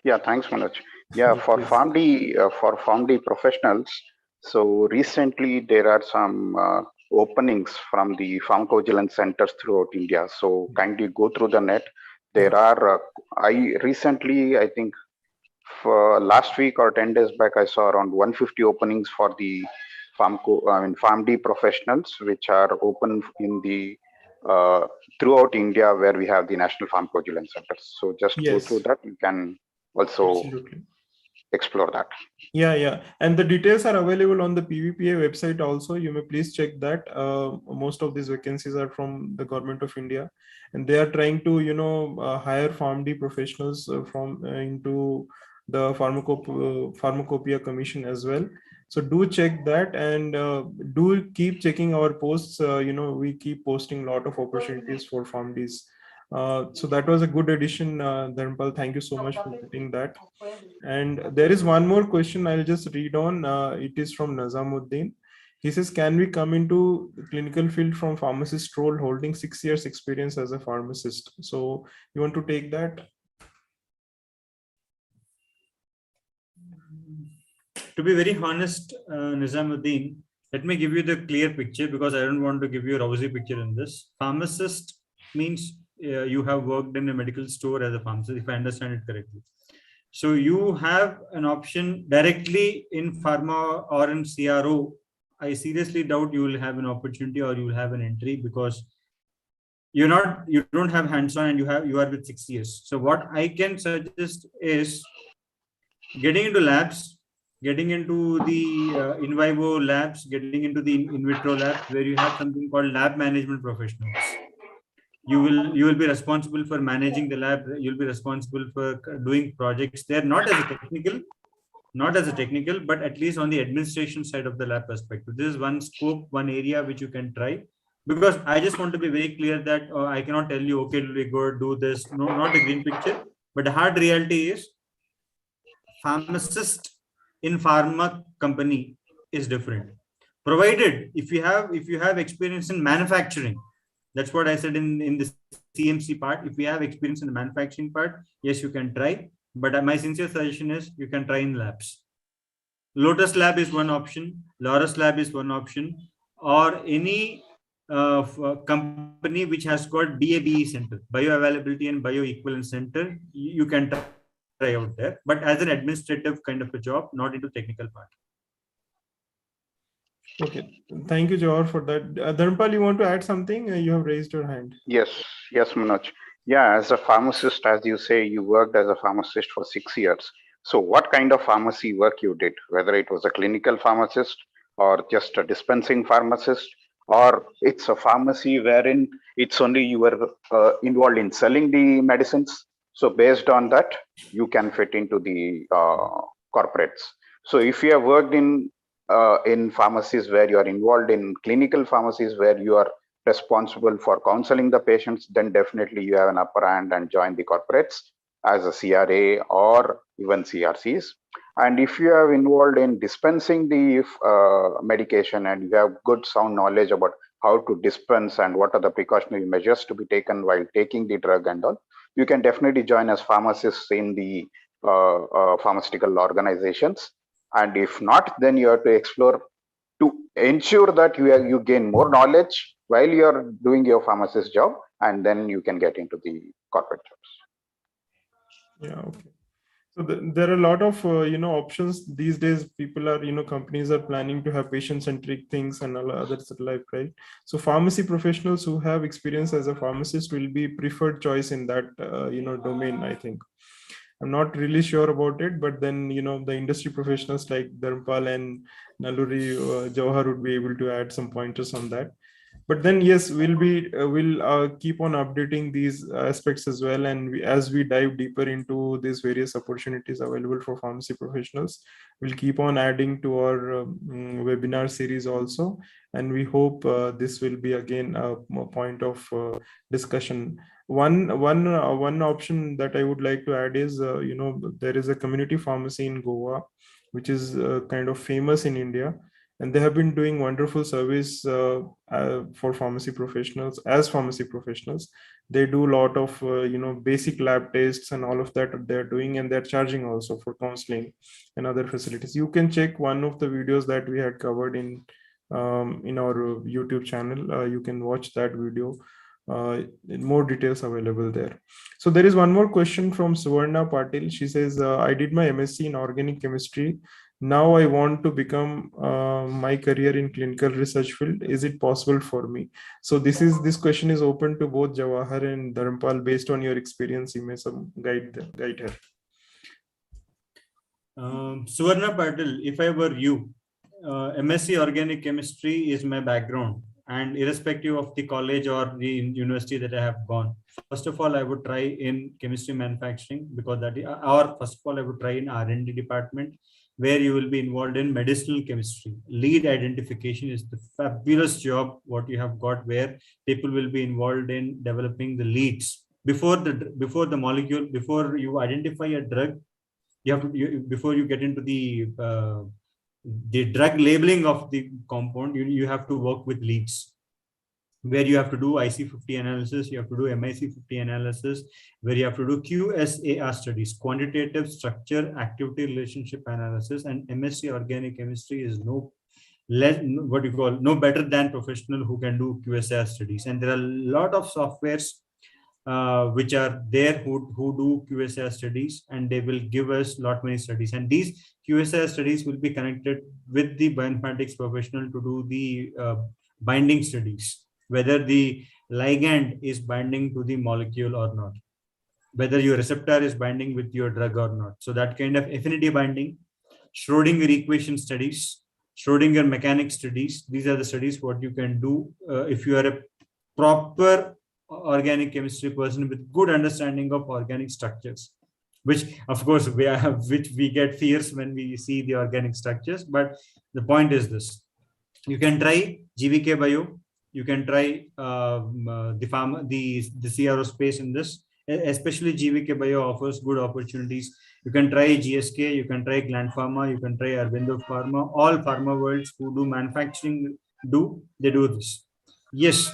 C: Yeah, thanks, Manoj. Yeah, for PharmD professionals. So recently there are some openings from the pharmacovigilance centers throughout India. So kindly go through the net. There are. I think for last week or 10 days back, I saw around 150 openings for the PharmD professionals, which are open in the throughout India, where we have the National Pharmacovigilance Centers. So just go through that. You can also explore that.
A: Yeah. And the details are available on the PVPA website also. You may please check that. Most of these vacancies are from the government of India, and they are trying to, hire PharmD professionals from into the Pharmacopoeia Commission as well. So do check that, and do keep checking our posts. We keep posting a lot of opportunities for PharmDs. So that was a good addition, Dharmpal. Thank you so much for putting that. And there is one more question I'll just read on. It is from Nazamuddin. He says, can we come into the clinical field from pharmacist role holding 6 years experience as a pharmacist? So you want to take that?
B: To be very honest, Nizamuddin, let me give you the clear picture, because I don't want to give you a rosy picture in this. Pharmacist means you have worked in a medical store as a pharmacist, if I understand it correctly. So you have an option directly in pharma or in CRO. I seriously doubt you will have an opportunity or you will have an entry, because you don't have hands-on, and you are with 6 years. So what I can suggest is getting into labs, getting into the in vivo labs, getting into the in vitro labs, where you have something called lab management professionals. You will be responsible for managing the lab. You'll be responsible for doing projects there, not as a technical, but at least on the administration side of the lab perspective. This is one scope, one area which you can try. Because I just want to be very clear that I cannot tell you, okay, we go do this. No, not a green picture. But the hard reality is, pharmacist in pharma company is different. Provided if you have experience in manufacturing, that's what I said in the CMC part. If you have experience in the manufacturing part, yes, you can try. But my sincere suggestion is you can try in labs. Lotus Lab is one option. Laurus Lab is one option. Or any company which has got BABE center, bioavailability and bioequivalence center, you can try out there. But as an administrative kind of a job, not into technical part.
A: Okay, thank you, Jawahar, for that. Dharmpal, you want to add something? You have raised your hand.
C: Yes, Manoj. Yeah, as a pharmacist, as you say, you worked as a pharmacist for 6 years. So what kind of pharmacy work you did, whether it was a clinical pharmacist or just a dispensing pharmacist, or it's a pharmacy wherein it's only you were involved in selling the medicines. So based on that, you can fit into the corporates. So if you have worked in pharmacies where you are involved in clinical pharmacies where you are responsible for counseling the patients, then definitely you have an upper hand and join the corporates as a CRA or even CRCs. And if you are involved in dispensing the medication and you have good sound knowledge about how to dispense and what are the precautionary measures to be taken while taking the drug and all, you can definitely join as pharmacists in the pharmaceutical organizations. And if not, then you have to explore to ensure that you gain more knowledge while you are doing your pharmacist job, and then you can get into the corporate jobs.
A: Yeah, okay. So there are a lot of options these days. People are, companies are planning to have patient-centric things and all others like, right? So pharmacy professionals who have experience as a pharmacist will be preferred choice in that domain, I think. I'm not really sure about it, but then the industry professionals like Dharmpal and Nalluri, Jawahar would be able to add some pointers on that. But then yes, we'll keep on updating these aspects as well, and as we dive deeper into these various opportunities available for pharmacy professionals, we'll keep on adding to our webinar series also, and we hope this will be again a point of discussion. One option that I would like to add is there is a community pharmacy in Goa which is kind of famous in India, and they have been doing wonderful service for pharmacy professionals. As pharmacy professionals, they do a lot of basic lab tests and all of that they're doing, and they're charging also for counseling and other facilities. You can check one of the videos that we had covered in our YouTube channel. You can watch that video. More details available there. So there is one more question from Suvarna Patil. She says, I did my MSc in organic chemistry. Now I want to become my career in clinical research field. Is it possible for me? So this question is open to both Jawahar and Dharmpal. Based on your experience, you may some guide her.
B: Suvarna Patil, if I were you, MSc Organic Chemistry is my background, and irrespective of the college or the university that I have gone, first of all, I would try in chemistry manufacturing, because that is, or first of all, I would try in R&D department, where you will be involved in medicinal chemistry. Lead identification is the fabulous job what you have got, where people will be involved in developing the leads before the molecule. Before you identify a drug, you have to, before you get into the drug labeling of the compound, you have to work with leads, where you have to do IC50 analysis, you have to do MIC50 analysis, where you have to do QSAR studies, quantitative structure activity relationship analysis. And MSc Organic Chemistry is no better than professional who can do QSAR studies. And there are a lot of softwares which are there who do QSAR studies, and they will give us lot many studies. And these QSAR studies will be connected with the bioinformatics professional to do the binding studies, whether the ligand is binding to the molecule or not, whether your receptor is binding with your drug or not. So that kind of affinity binding, Schrodinger equation studies, Schrodinger mechanics studies, these are the studies what you can do if you are a proper organic chemistry person with good understanding of organic structures, which of course we get fears when we see the organic structures. But the point is this: you can try GVK Bio, you can try the CRO space in this. Especially GVK Bio offers good opportunities. You can try GSK, you can try Gland Pharma, you can try Arvindo Pharma. All pharma worlds who do manufacturing they do this. Yes,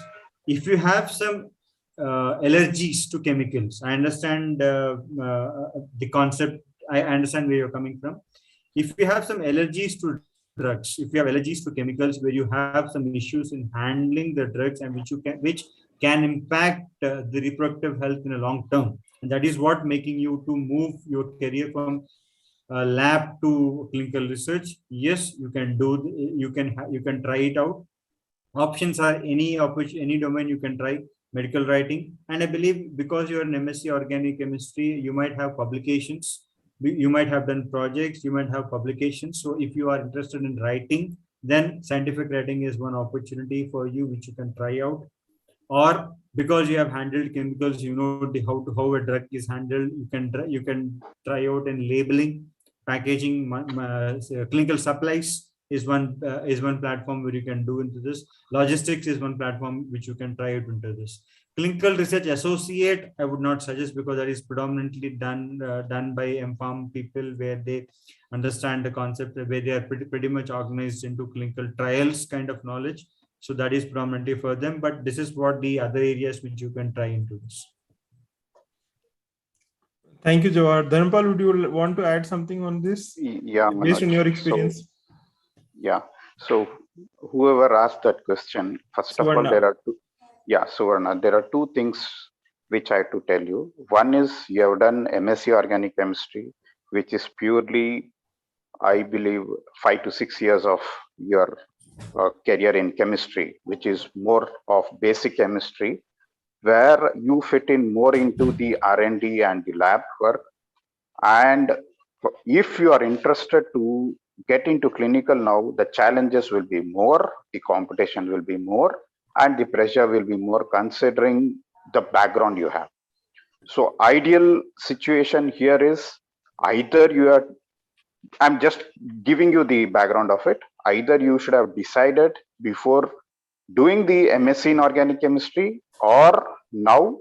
B: if you have some allergies to chemicals, I understand the concept. I understand where you're coming from. If you have some allergies to drugs, if you have allergies to chemicals, where you have some issues in handling the drugs, and which can impact the reproductive health in a long term, and that is what making you to move your career from lab to clinical research. Yes, you can do. You can try it out. Options are any domain you can try. Medical writing, and I believe because you're an MSc Organic Chemistry, you might have publications, you might have done projects, you might have publications. So if you are interested in writing, then scientific writing is one opportunity for you which you can try out. Or because you have handled chemicals, you know how a drug is handled, you can try out in labeling, packaging, clinical supplies is one platform where you can do into this. Logistics is one platform which you can try out into this. Clinical research associate, I would not suggest, because that is predominantly done by MPharm people, where they understand the concept, where they are pretty much organized into clinical trials kind of knowledge. So that is predominantly for them. But this is what the other areas which you can try into this.
A: Thank you, Jawahar. Dharmpal, would you want to add something on this?
C: Yeah,
A: based on your experience?
C: So, yeah. So whoever asked that question, first of all,
A: Suvarna.
C: there are two. Yeah, Suvarna, there are two things which I have to tell you. One is you have done MSc Organic Chemistry, which is purely, I believe, 5 to 6 years of your career in chemistry, which is more of basic chemistry, where you fit in more into the R&D and the lab work. And if you are interested to get into clinical now, the challenges will be more, the competition will be more, and the pressure will be more considering the background you have. So ideal situation here is either you are, I'm just giving you the background of it. Either you should have decided before doing the MSc in organic chemistry, or now,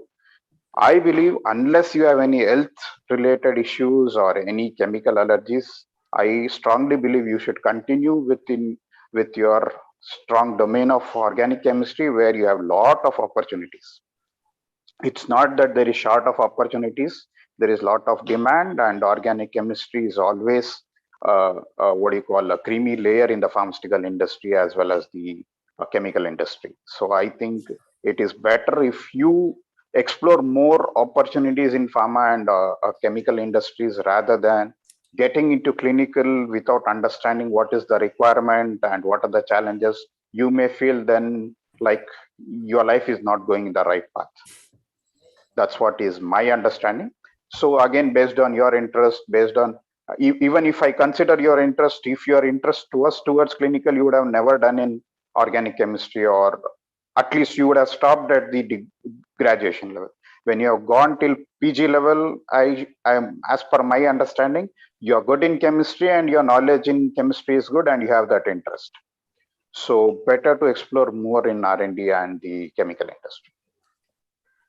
C: I believe unless you have any health related issues or any chemical allergies, I strongly believe you should continue with your strong domain of organic chemistry, where you have lot of opportunities. It's not that there is short of opportunities, there is lot of demand, and organic chemistry is always what do you call a creamy layer in the pharmaceutical industry as well as the chemical industry. So I think it is better if you explore more opportunities in pharma and chemical industries rather than getting into clinical without understanding what is the requirement and what are the challenges. You may feel then like your life is not going in the right path. That's what is my understanding. So again, based on your interest, based on even if I consider your interest, if your interest was towards clinical, you would have never done in organic chemistry, or at least you would have stopped at the graduation level. When you have gone till PG level, I am, as per my understanding, you are good in chemistry and your knowledge in chemistry is good and you have that interest. So better to explore more in R&D and the chemical industry.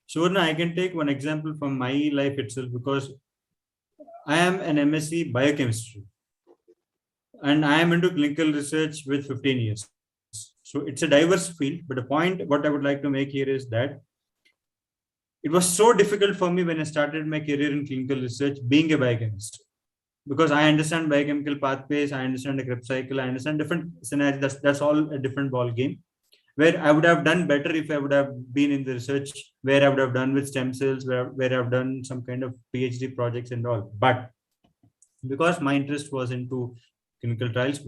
B: Suvarna, I can take one example from my life itself, because I am an MSc biochemistry and I am into clinical research with 15 years. So it's a diverse field, but the point what I would like to make here is that it was so difficult for me when I started my career in clinical research being a biochemist, because I understand biochemical pathways, I understand the Krebs cycle, I understand different scenarios. That's all a different ball game, where I would have done better if I would have been in the research, where I would have done with stem cells, where I've done some kind of PhD projects and all. But because my interest was into clinical trials,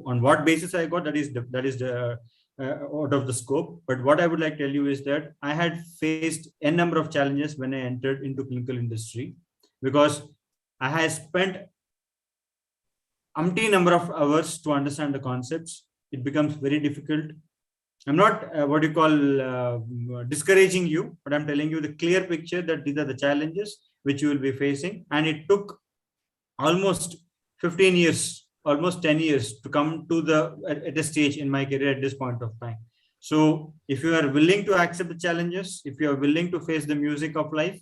B: on what basis I got, that is the out of the scope. But what I would like to tell you is that I had faced a number of challenges when I entered into clinical industry, because I had spent umpteen number of hours to understand the concepts. It becomes very difficult. I'm not what you call discouraging you, but I'm telling you the clear picture that these are the challenges which you will be facing. And it took almost 15 years, almost 10 years to come to at a stage in my career at this point of time. So if you are willing to accept the challenges, if you are willing to face the music of life,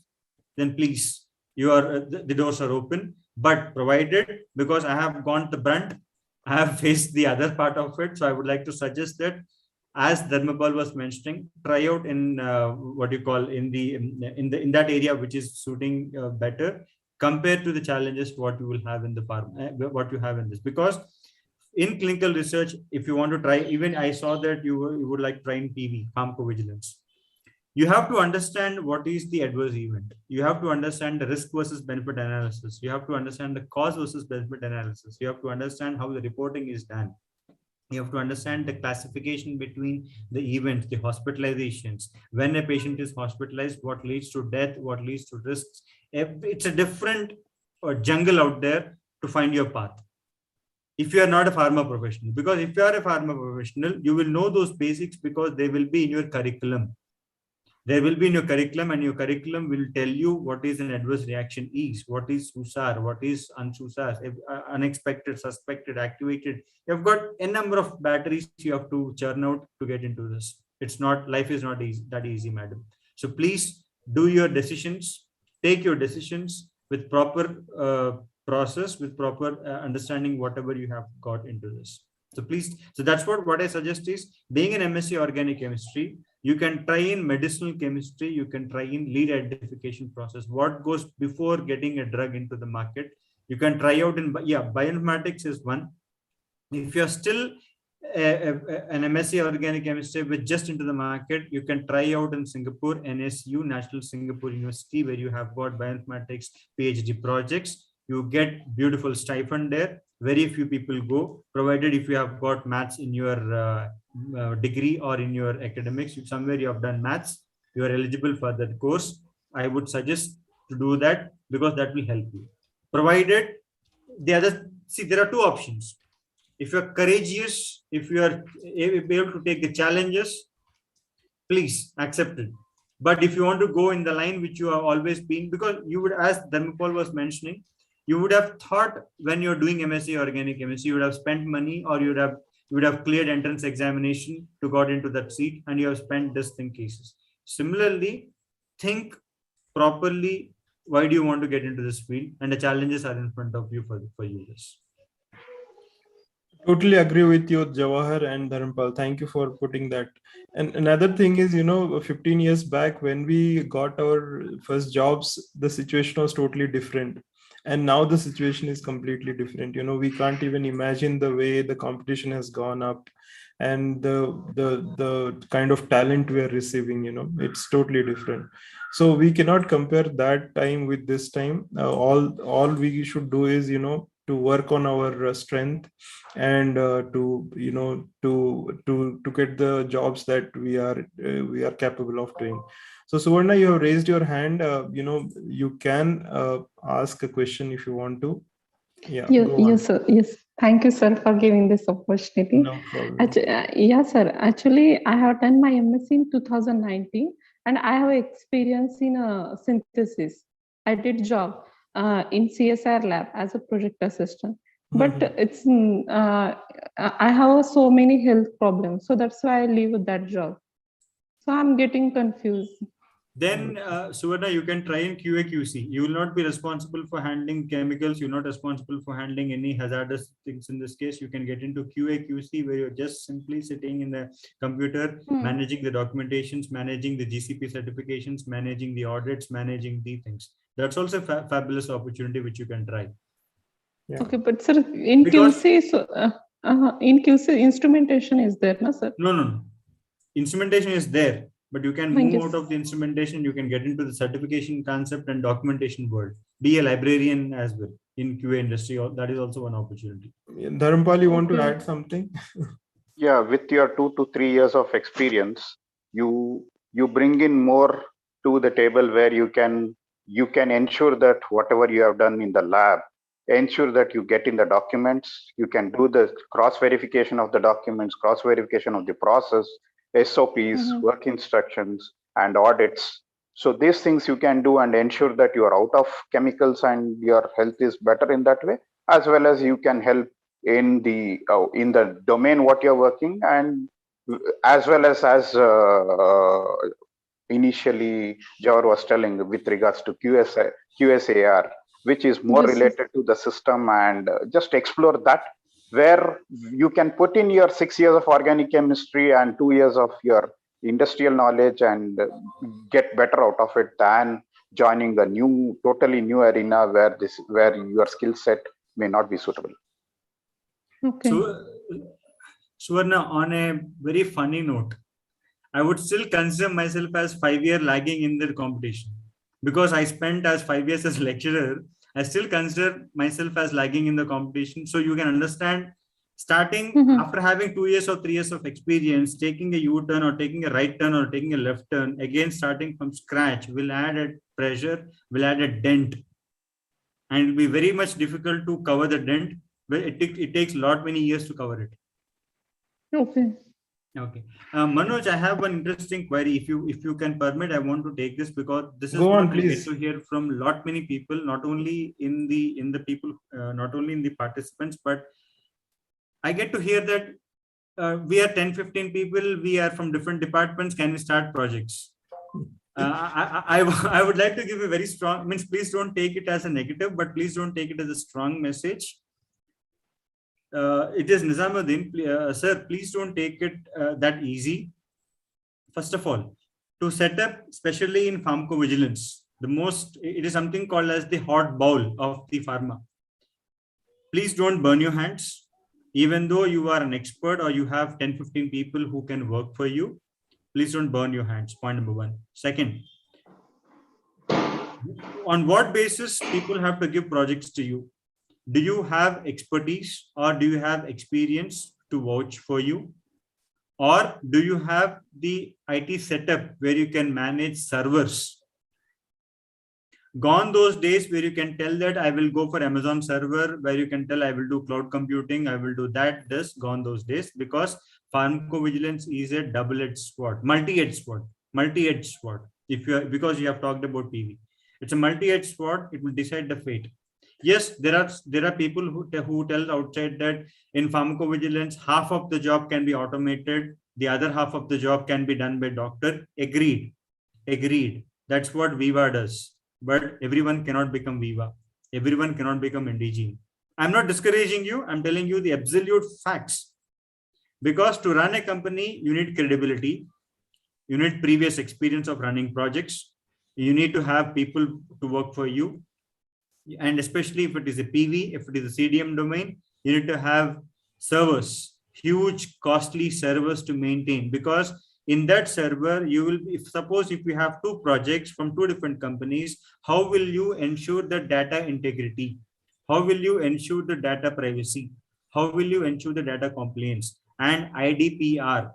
B: then please, the doors are open. But provided, because I have gone the brunt, I have faced the other part of it. So I would like to suggest that, as Dharmapal was mentioning, try out in what you call in that area which is suiting better, compared to the challenges what you will have in the what you have in this. Because in clinical research, if you want to try, even I saw that you would like trying PV, pharmacovigilance. You have to understand what is the adverse event. You have to understand the risk versus benefit analysis. You have to understand the cause versus benefit analysis. You have to understand how the reporting is done. You have to understand the classification between the events, the hospitalizations. When a patient is hospitalized, what leads to death, what leads to risks. It's a different jungle out there to find your path. If you are not a pharma professional, because if you are a pharma professional, you will know those basics because they will be in your curriculum. There will be in your curriculum, and your curriculum will tell you what is an adverse reaction is, what is SUSAR, what is UNSUSAR, unexpected, suspected, activated. You've got a number of batteries you have to churn out to get into this. It's not, life is not that easy, madam. So please do your decisions, take your decisions with proper process, with proper understanding whatever you have got into this. So please, so that's what I suggest is, being an MSc Organic Chemistry, you can try in medicinal chemistry, you can try in lead identification process, what goes before getting a drug into the market. You can try out in, bioinformatics is one. If you're still an MSc organic chemistry with just into the market, you can try out in Singapore, NSU, National Singapore University, where you have got bioinformatics PhD projects. You get beautiful stipend there. Very few people go, provided if you have got maths in your degree or in your academics, somewhere you have done maths, you are eligible for that course. I would suggest to do that because that will help you. Provided there are two options. If you're courageous, if you are able to take the challenges, please accept it. But if you want to go in the line which you have always been, because you would, as Dharmapal was mentioning, you would have thought when you're doing MSc organic chemistry, you would have spent money, or you would have cleared entrance examination to got into that seat, and you have spent this thing cases. Similarly, think properly. Why do you want to get into this field? And the challenges are in front of you for you.
A: Totally agree with you, Jawahar and Dharampal. Thank you for putting that. And another thing is, 15 years back when we got our first jobs, the situation was totally different. And now the situation is completely different. We can't even imagine the way the competition has gone up and the kind of talent we are receiving. It's totally different. So we cannot compare that time with this time. All we should do is, to work on our strength and to get the jobs that we are capable of doing. So Suvarna, you have raised your hand. You can ask a question if you want to.
E: Yes, sir. Yes. Thank you, sir, for giving this opportunity.
A: No problem.
E: Yes, sir. Actually, I have done my MSc in 2019, and I have experience in synthesis. I did job in CSR lab as a project assistant. But it's I have so many health problems, so that's why I leave that job. So I'm getting confused.
B: Then, Suvarna, you can try in QA/QC. You will not be responsible for handling chemicals. You're not responsible for handling any hazardous things. In this case, you can get into QA/QC, where you're just simply sitting in the computer, managing the documentations, managing the GCP certifications, managing the audits, managing the things. That's also a fabulous opportunity which you can try.
E: Yeah. Okay, but sir, in QC, in QC, instrumentation is there, no, sir?
B: No. Instrumentation is there. But you can move out of the instrumentation, you can get into the certification concept and documentation world. Be a librarian as well in QA industry. That is also one opportunity.
A: Dharampal, you want to add something?
C: Yeah, with your 2 to 3 years of experience, you bring in more to the table where you can ensure that whatever you have done in the lab, ensure that you get in the documents, you can do the cross verification of the documents, cross verification of the process, SOPs, work instructions, and audits. So these things you can do and ensure that you are out of chemicals and your health is better in that way, as well as you can help in the domain what you're working, and as well as initially Jawahar was telling with regards to QSAR, which is more related to the system, and just explore that, where you can put in your 6 years of organic chemistry and 2 years of your industrial knowledge and get better out of it than joining a totally new arena where your skill set may not be suitable.
E: Okay.
B: So, Suvarna, on a very funny note, I would still consider myself as 5-year lagging in the competition, because I spent as 5 years as lecturer. I still consider myself as lagging in the competition. So you can understand, starting after having 2 years or 3 years of experience, taking a U-turn or taking a right turn or taking a left turn, again starting from scratch, will add a pressure, will add a dent. And it will be very much difficult to cover the dent, but it takes many years to cover it.
E: Okay.
B: Okay. Manoj, I have one interesting query. If you can permit, I want to take this, because this is
A: what
B: I
A: please.
B: get to hear from many people, not only in the people, not only in the participants, but I get to hear that we are 10-15 people, we are from different departments, can we start projects? I would like to give a very strong, please don't take it as a negative, but please don't take it as a strong message. It is Nizamuddin. Sir, please don't take it that easy. First of all, to set up, especially in pharmacovigilance, it is something called as the hot bowl of the pharma. Please don't burn your hands. Even though you are an expert or you have 10-15 people who can work for you, please don't burn your hands. Point number one. Second, on what basis people have to give projects to you? Do you have expertise or do you have experience to vouch for you? Or do you have the IT setup where you can manage servers? Gone those days where you can tell that I will go for Amazon server, where you can tell I will do cloud computing, I will do that, this, gone those days, because pharmacovigilance is a double-edged sword, multi-edged sword. If you are, because you have talked about PV, it's a multi-edged sword. It will decide the fate. Yes, there are people who tell outside that in pharmacovigilance, half of the job can be automated, the other half of the job can be done by doctor. Agreed. That's what Viva does. But everyone cannot become Viva. Everyone cannot become indigene. I'm not discouraging you. I'm telling you the absolute facts. Because to run a company, you need credibility. You need previous experience of running projects. You need to have people to work for you. And especially if it is a PV, if it is a CDM domain, you need to have servers, huge costly servers to maintain, because in that server you will, if you have two projects from two different companies, how will you ensure the data integrity? How will you ensure the data privacy? How will you ensure the data compliance? And IDPR,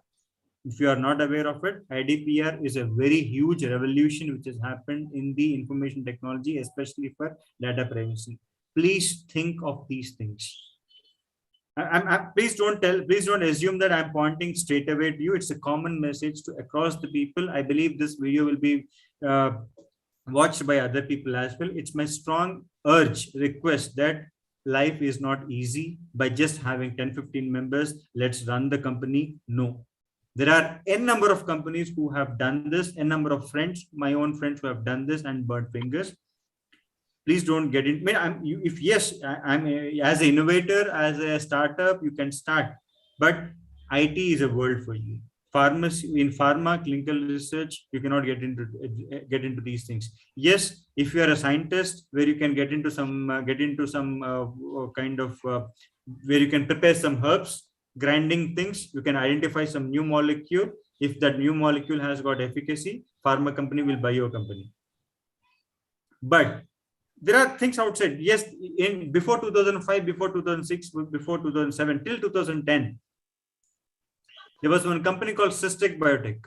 B: if you are not aware of it, IDPR is a very huge revolution which has happened in the information technology, especially for data privacy. Please think of these things. Please don't assume that I'm pointing straight away to you. It's a common message to across the people. I believe this video will be watched by other people as well. It's my strong request that life is not easy by just having 10-15 members. Let's run the company. No. There are n number of companies who have done this, n number of friends, my own friends who have done this and burnt fingers. Please don't get in. I'm as an innovator, as a startup, you can start, but IT is a world for you. Pharmacy, in pharma, clinical research, you cannot get into these things. Yes, if you are a scientist, where you can get into some kind of where you can prepare some herbs, grinding things, you can identify some new molecule. If that new molecule has got efficacy, pharma company will buy your company. But there are things outside. Yes, in before 2005, before 2006, before 2007, till 2010, there was one company called Cystic Biotech.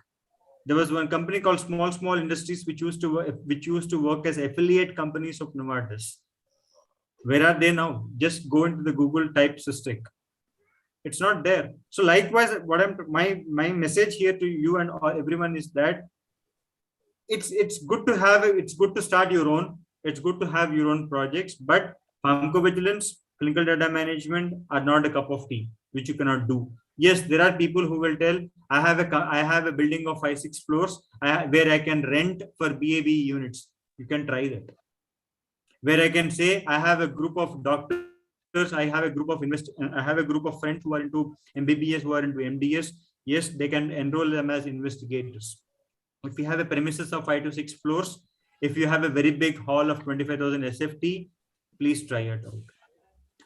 B: There was one company called Small Industries, which used to work as affiliate companies of Novartis. Where are they now? Just go into the Google, type Cystic. It's not there. So likewise, my message here to you and everyone is that it's good to start your own. It's good to have your own projects, but pharmacovigilance, clinical data management are not a cup of tea, which you cannot do. Yes, there are people who will tell, I have a building of 5-6 floors where I can rent for BAB units. You can try that. Where I can say, I have a group of doctors, I have a group of friends who are into MBBS, who are into MDS. Yes, they can enroll them as investigators. If you have a premises of 5 to 6 floors, if you have a very big hall of 25,000 SFT, please try it out.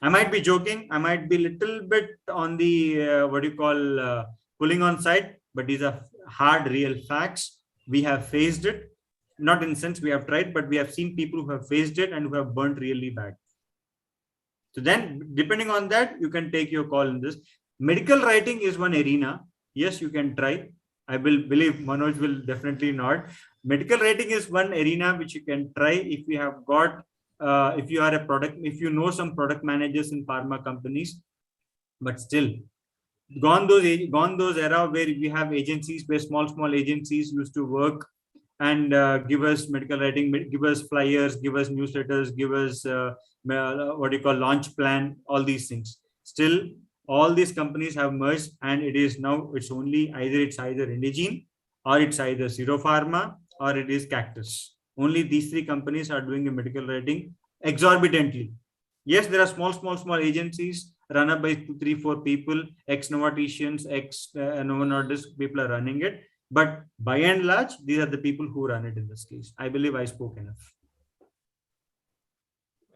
B: I might be joking. I might be a little bit on the pulling on side, but these are hard, real facts. We have faced it. Not in the sense we have tried, but we have seen people who have faced it and who have burnt really bad. So then, depending on that, you can take your call in this. Medical writing is one arena. Yes, you can try. I will believe Manoj will definitely nod. Medical writing is one arena which you can try if you have got, if you are a product, if you know some product managers in pharma companies. But still, gone those era where we have agencies, where small agencies used to work and give us medical writing, give us flyers, give us newsletters, give us launch plan, all these things. Still, all these companies have merged, and it's either Indigene, or it's either Zero Pharma, or it is Cactus. Only these three companies are doing a medical writing exorbitantly. Yes, there are small agencies run up by 2, 3, 4 people, ex-Novartisians, ex-Novo Nordisk people are running it. But by and large, these are the people who run it in this case. I believe I spoke enough.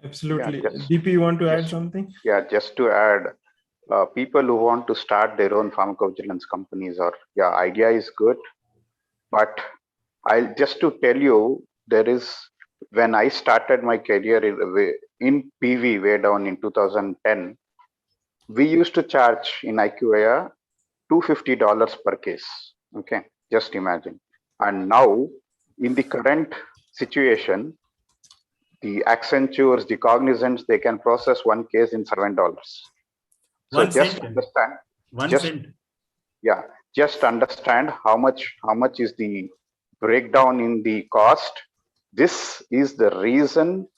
A: Absolutely. DP, you want to add something?
C: Yeah, just to add, people who want to start their own pharmacovigilance companies, or idea is good, but I'll just to tell you, there is, when I started my career in PV way down in 2010, we used to charge in IQVIA $250 per case. Okay, just imagine. And now, in the current situation, the Accentures, the Cognizants, they can process one case in $7. So just understand. Just understand how much is the breakdown in the cost. This is the reason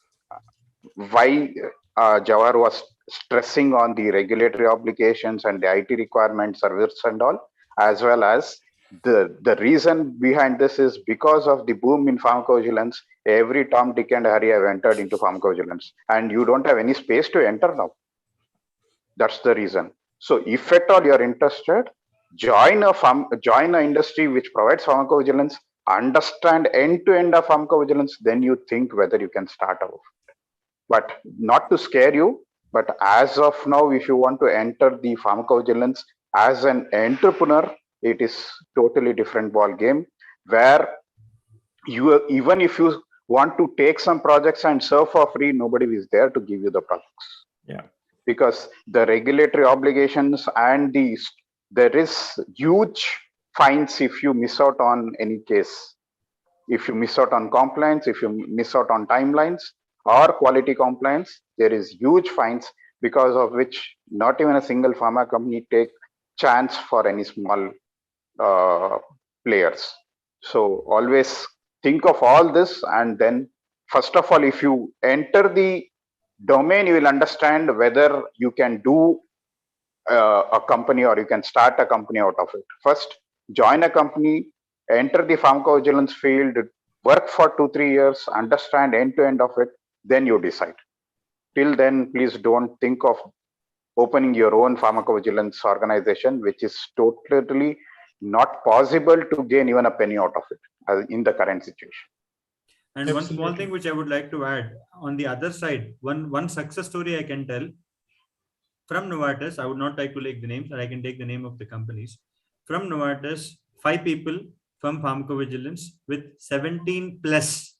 C: why Jawahar was stressing on the regulatory obligations and the IT requirements, service and all, as well as the reason behind this is because of the boom in pharmacovigilance. Every Tom, Dick and Harry have entered into pharmacovigilance, and you don't have any space to enter now. That's the reason. So if at all you're interested, join a industry which provides pharmacovigilance, understand end-to-end of pharmacovigilance, then you think whether you can start out. But not to scare you, but as of now, if you want to enter the pharmacovigilance as an entrepreneur, it is totally different ball game, where you, even if you want to take some projects and serve for free, nobody is there to give you the projects.
A: Yeah.
C: Because the regulatory obligations and there is huge fines if you miss out on any case. If you miss out on compliance, if you miss out on timelines or quality compliance, there is huge fines, because of which not even a single pharma company take chance for any small players. So always think of all this, and then first of all, if you enter the domain, you will understand whether you can do a company or you can start a company out of it. First, join a company, enter the pharmacovigilance field, work for 2-3 years, understand end-to-end of it, then you decide. Till then, please don't think of opening your own pharmacovigilance organization, which is totally not possible to gain even a penny out of it in the current situation.
B: And one small thing which I would like to add, on the other side, one success story I can tell from Novartis. I would not like to take the names, and I can take the name of the companies. From Novartis, 5 people from pharmacovigilance with 17 plus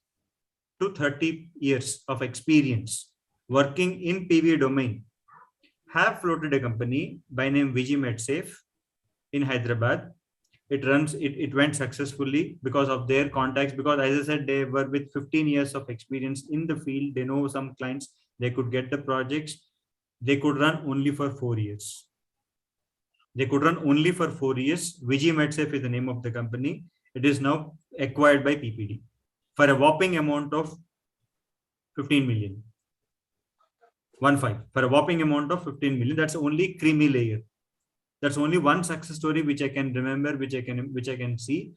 B: to 30 years of experience working in PV domain have floated a company by name Viji MedSafe in Hyderabad. It went successfully because of their contacts, because as I said, they were with 15 years of experience in the field. They know some clients, they could get the projects. They could run only for 4 years. Viji MedSafe is the name of the company. It is now acquired by PPD for a whopping amount of 15 million. 15 for a whopping amount of 15 million. That's only creamy layer. That's only one success story which I can remember, which I can see,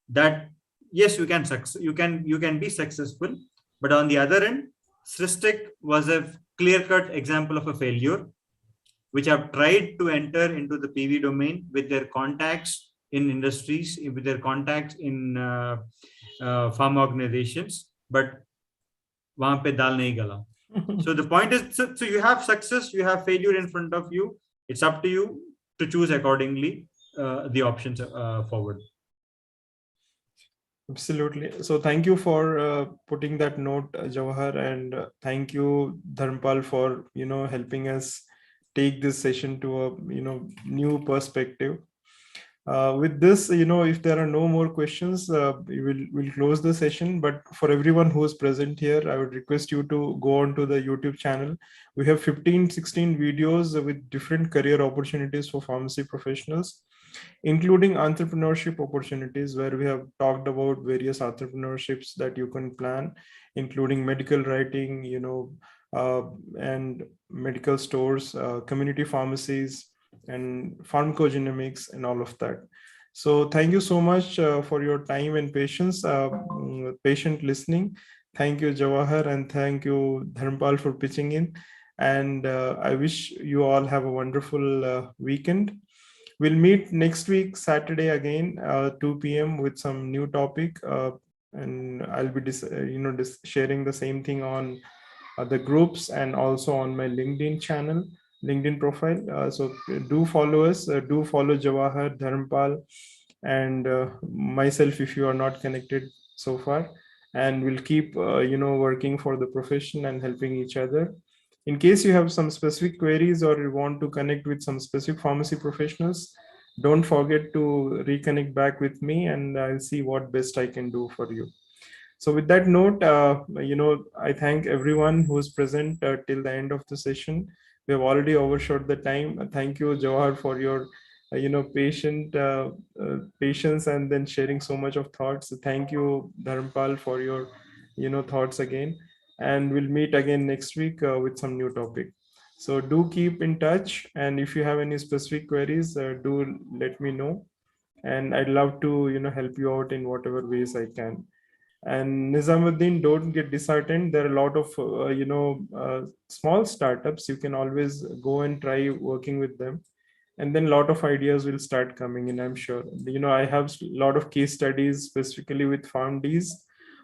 B: that yes, you can be successful. But on the other end, Sristic was a clear-cut example of a failure, which have tried to enter into the PV domain with their contacts in industries, with their contacts in pharma organizations, but wahan pe dal nahi gala. So the point is, so you have success, you have failure in front of you. It's up to you to choose accordingly the options forward.
A: Absolutely. So thank you for putting that note, Jawahar, and thank you, Dharmpal, for helping us take this session to a new perspective. With this, if there are no more questions, we'll close the session. But for everyone who is present here, I would request you to go on to the YouTube channel. We have 15-16 videos with different career opportunities for pharmacy professionals, including entrepreneurship opportunities, where we have talked about various entrepreneurships that you can plan, including medical writing, and medical stores, community pharmacies, and pharmacogenomics, and all of that. So thank you so much for your time and patience, patient listening. Thank you, Jawahar, and thank you, Dharmpal, for pitching in. And I wish you all have a wonderful weekend. We'll meet next week, Saturday again, 2 p.m. with some new topic. And I'll be sharing the same thing on the groups and also on my LinkedIn channel. LinkedIn profile. So do follow us, do follow Jawahar, Dharmpal, and myself if you are not connected so far. And we'll keep, working for the profession and helping each other. In case you have some specific queries or you want to connect with some specific pharmacy professionals, don't forget to reconnect back with me and I'll see what best I can do for you. So with that note, I thank everyone who is present till the end of the session. We have already overshot the time. Thank you, Jawahar, for your, patience and then sharing so much of thoughts. Thank you, Dharmpal, for your, thoughts again. And we'll meet again next week with some new topic. So do keep in touch. And if you have any specific queries, do let me know. And I'd love to, help you out in whatever ways I can. And Nizamuddin, don't get disheartened. There are a lot of small startups. You can always go and try working with them, and then a lot of ideas will start coming in, I'm sure. I have a lot of case studies specifically with PharmDs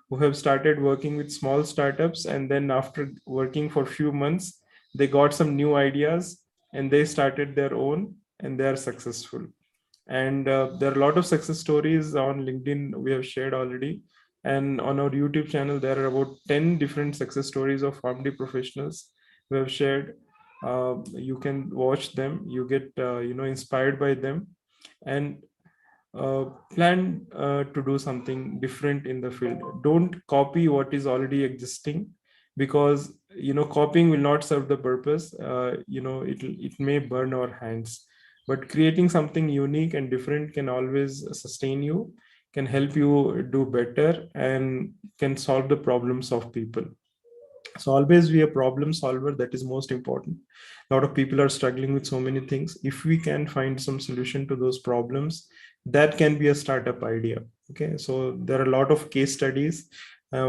A: who have started working with small startups, and then after working for a few months they got some new ideas and they started their own and they are successful. And there are a lot of success stories on LinkedIn we have shared already. And on our YouTube channel, there are about 10 different success stories of PharmD professionals we have shared. You can watch them, you get inspired by them, and plan to do something different in the field. Don't copy what is already existing, because copying will not serve the purpose. It may burn our hands, but creating something unique and different can always sustain you, can help you do better, and can solve the problems of people. So always be a problem solver. That is most important. A lot of people are struggling with so many things. If we can find some solution to those problems, that can be a startup idea. Okay, so there are a lot of case studies,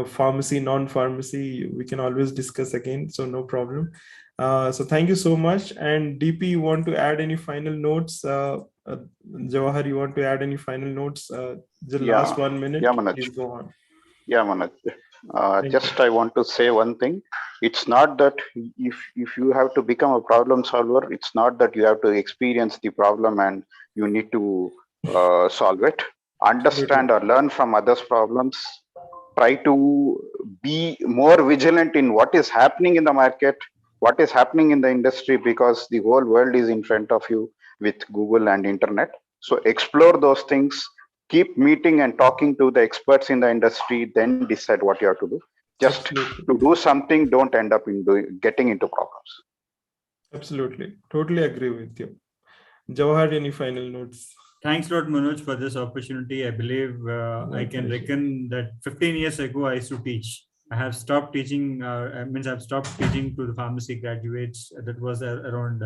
A: pharmacy, non-pharmacy, we can always discuss again, so no problem. So thank you so much. And DP, you want to add any final notes? Jawahar, you want to add any final notes? The last 1 minute,
C: Manoj.
A: please go on.
C: Yeah, Manoj. I want to say one thing. It's not that if you have to become a problem solver, it's not that you have to experience the problem and you need to solve it. Understand or learn from others' problems. Try to be more vigilant in what is happening in the market, what is happening in the industry, because the whole world is in front of you with Google and internet. So explore those things. Keep meeting and talking to the experts in the industry, then decide what you have to do. Just to do something, don't end up in getting into problems.
A: Absolutely. Totally agree with you. Jawahar, any final notes?
B: Thanks a lot, Manoj, for this opportunity. I believe I can reckon that 15 years ago, I used to teach. I have stopped teaching, I've stopped teaching to the pharmacy graduates. That was around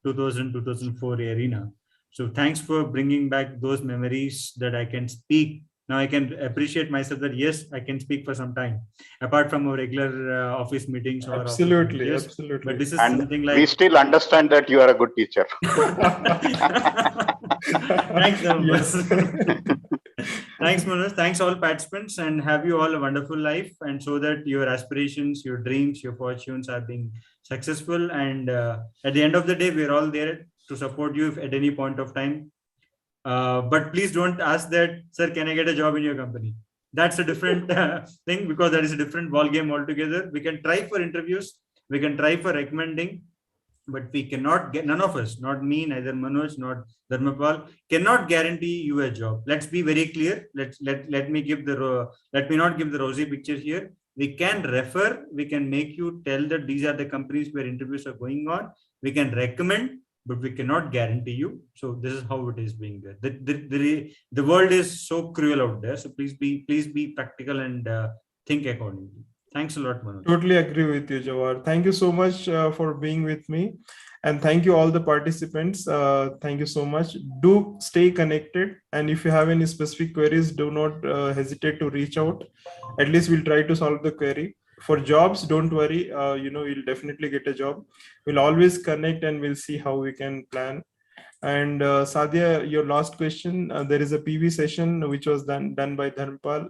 B: 2000, 2004 arena. So thanks for bringing back those memories that I can speak. Now I can appreciate myself that, yes, I can speak for some time, apart from our regular office meetings. Or
A: absolutely.
B: But this is
C: and
B: something like...
C: we still understand that you are a good teacher.
B: Thanks, Thanks, Manoj. Thanks, all participants, and have you all a wonderful life, and so that your aspirations, your dreams, your fortunes are being successful. And at the end of the day, we're all there to support you at any point of time. But please don't ask that, sir, can I get a job in your company? That's a different thing, because that is a different ball game altogether. We can try for interviews, we can try for recommending, but we cannot get, none of us, not me, neither Manoj, not Dharmapal, cannot guarantee you a job. Let's be very clear. Let me not give the rosy picture here. We can refer, we can make you tell that these are the companies where interviews are going on. We can recommend, but we cannot guarantee you. So this is how it is being there. The world is so cruel out there. So please be practical and think accordingly. Thanks a lot, Manoj.
A: Totally agree with you, Jawahar. Thank you so much for being with me. And thank you all the participants. Thank you so much. Do stay connected. And if you have any specific queries, do not hesitate to reach out. At least we'll try to solve the query. For jobs, don't worry. You'll definitely get a job. We'll always connect and we'll see how we can plan. And Sadia, your last question, there is a PV session which was done by Dharmpal,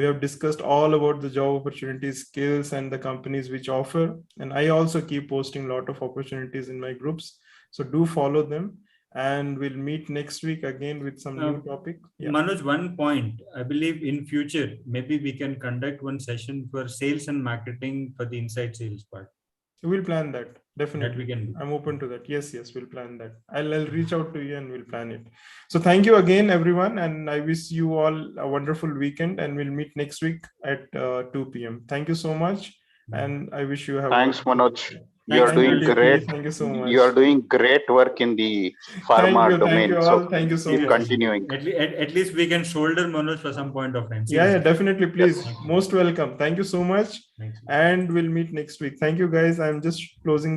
A: We have discussed all about the job opportunities, skills, and the companies which offer. And I also keep posting a lot of opportunities in my groups. So do follow them. And we'll meet next week again with some new topic. Yeah.
B: Manoj, one point. I believe in future, maybe we can conduct one session for sales and marketing for the inside sales part.
A: We'll plan that. Definitely.
B: That we can do.
A: I'm open to that. Yes, we'll plan that. I'll reach out to you and we'll plan it. So thank you again, everyone. And I wish you all a wonderful weekend, and we'll meet next week at 2 p.m. Thank you so much. And I wish you have.
C: Thanks, Manoj. You're doing
A: you,
C: great.
A: Thank you so much.
C: You're doing great work in the pharma domain.
A: Thank you so
C: keep
A: much.
C: Continuing.
B: At least we can shoulder Manoj for some point of time.
A: Yeah, definitely. Please. Yes. Most welcome. Thank you so much. And we'll meet next week. Thank you, guys. I'm just closing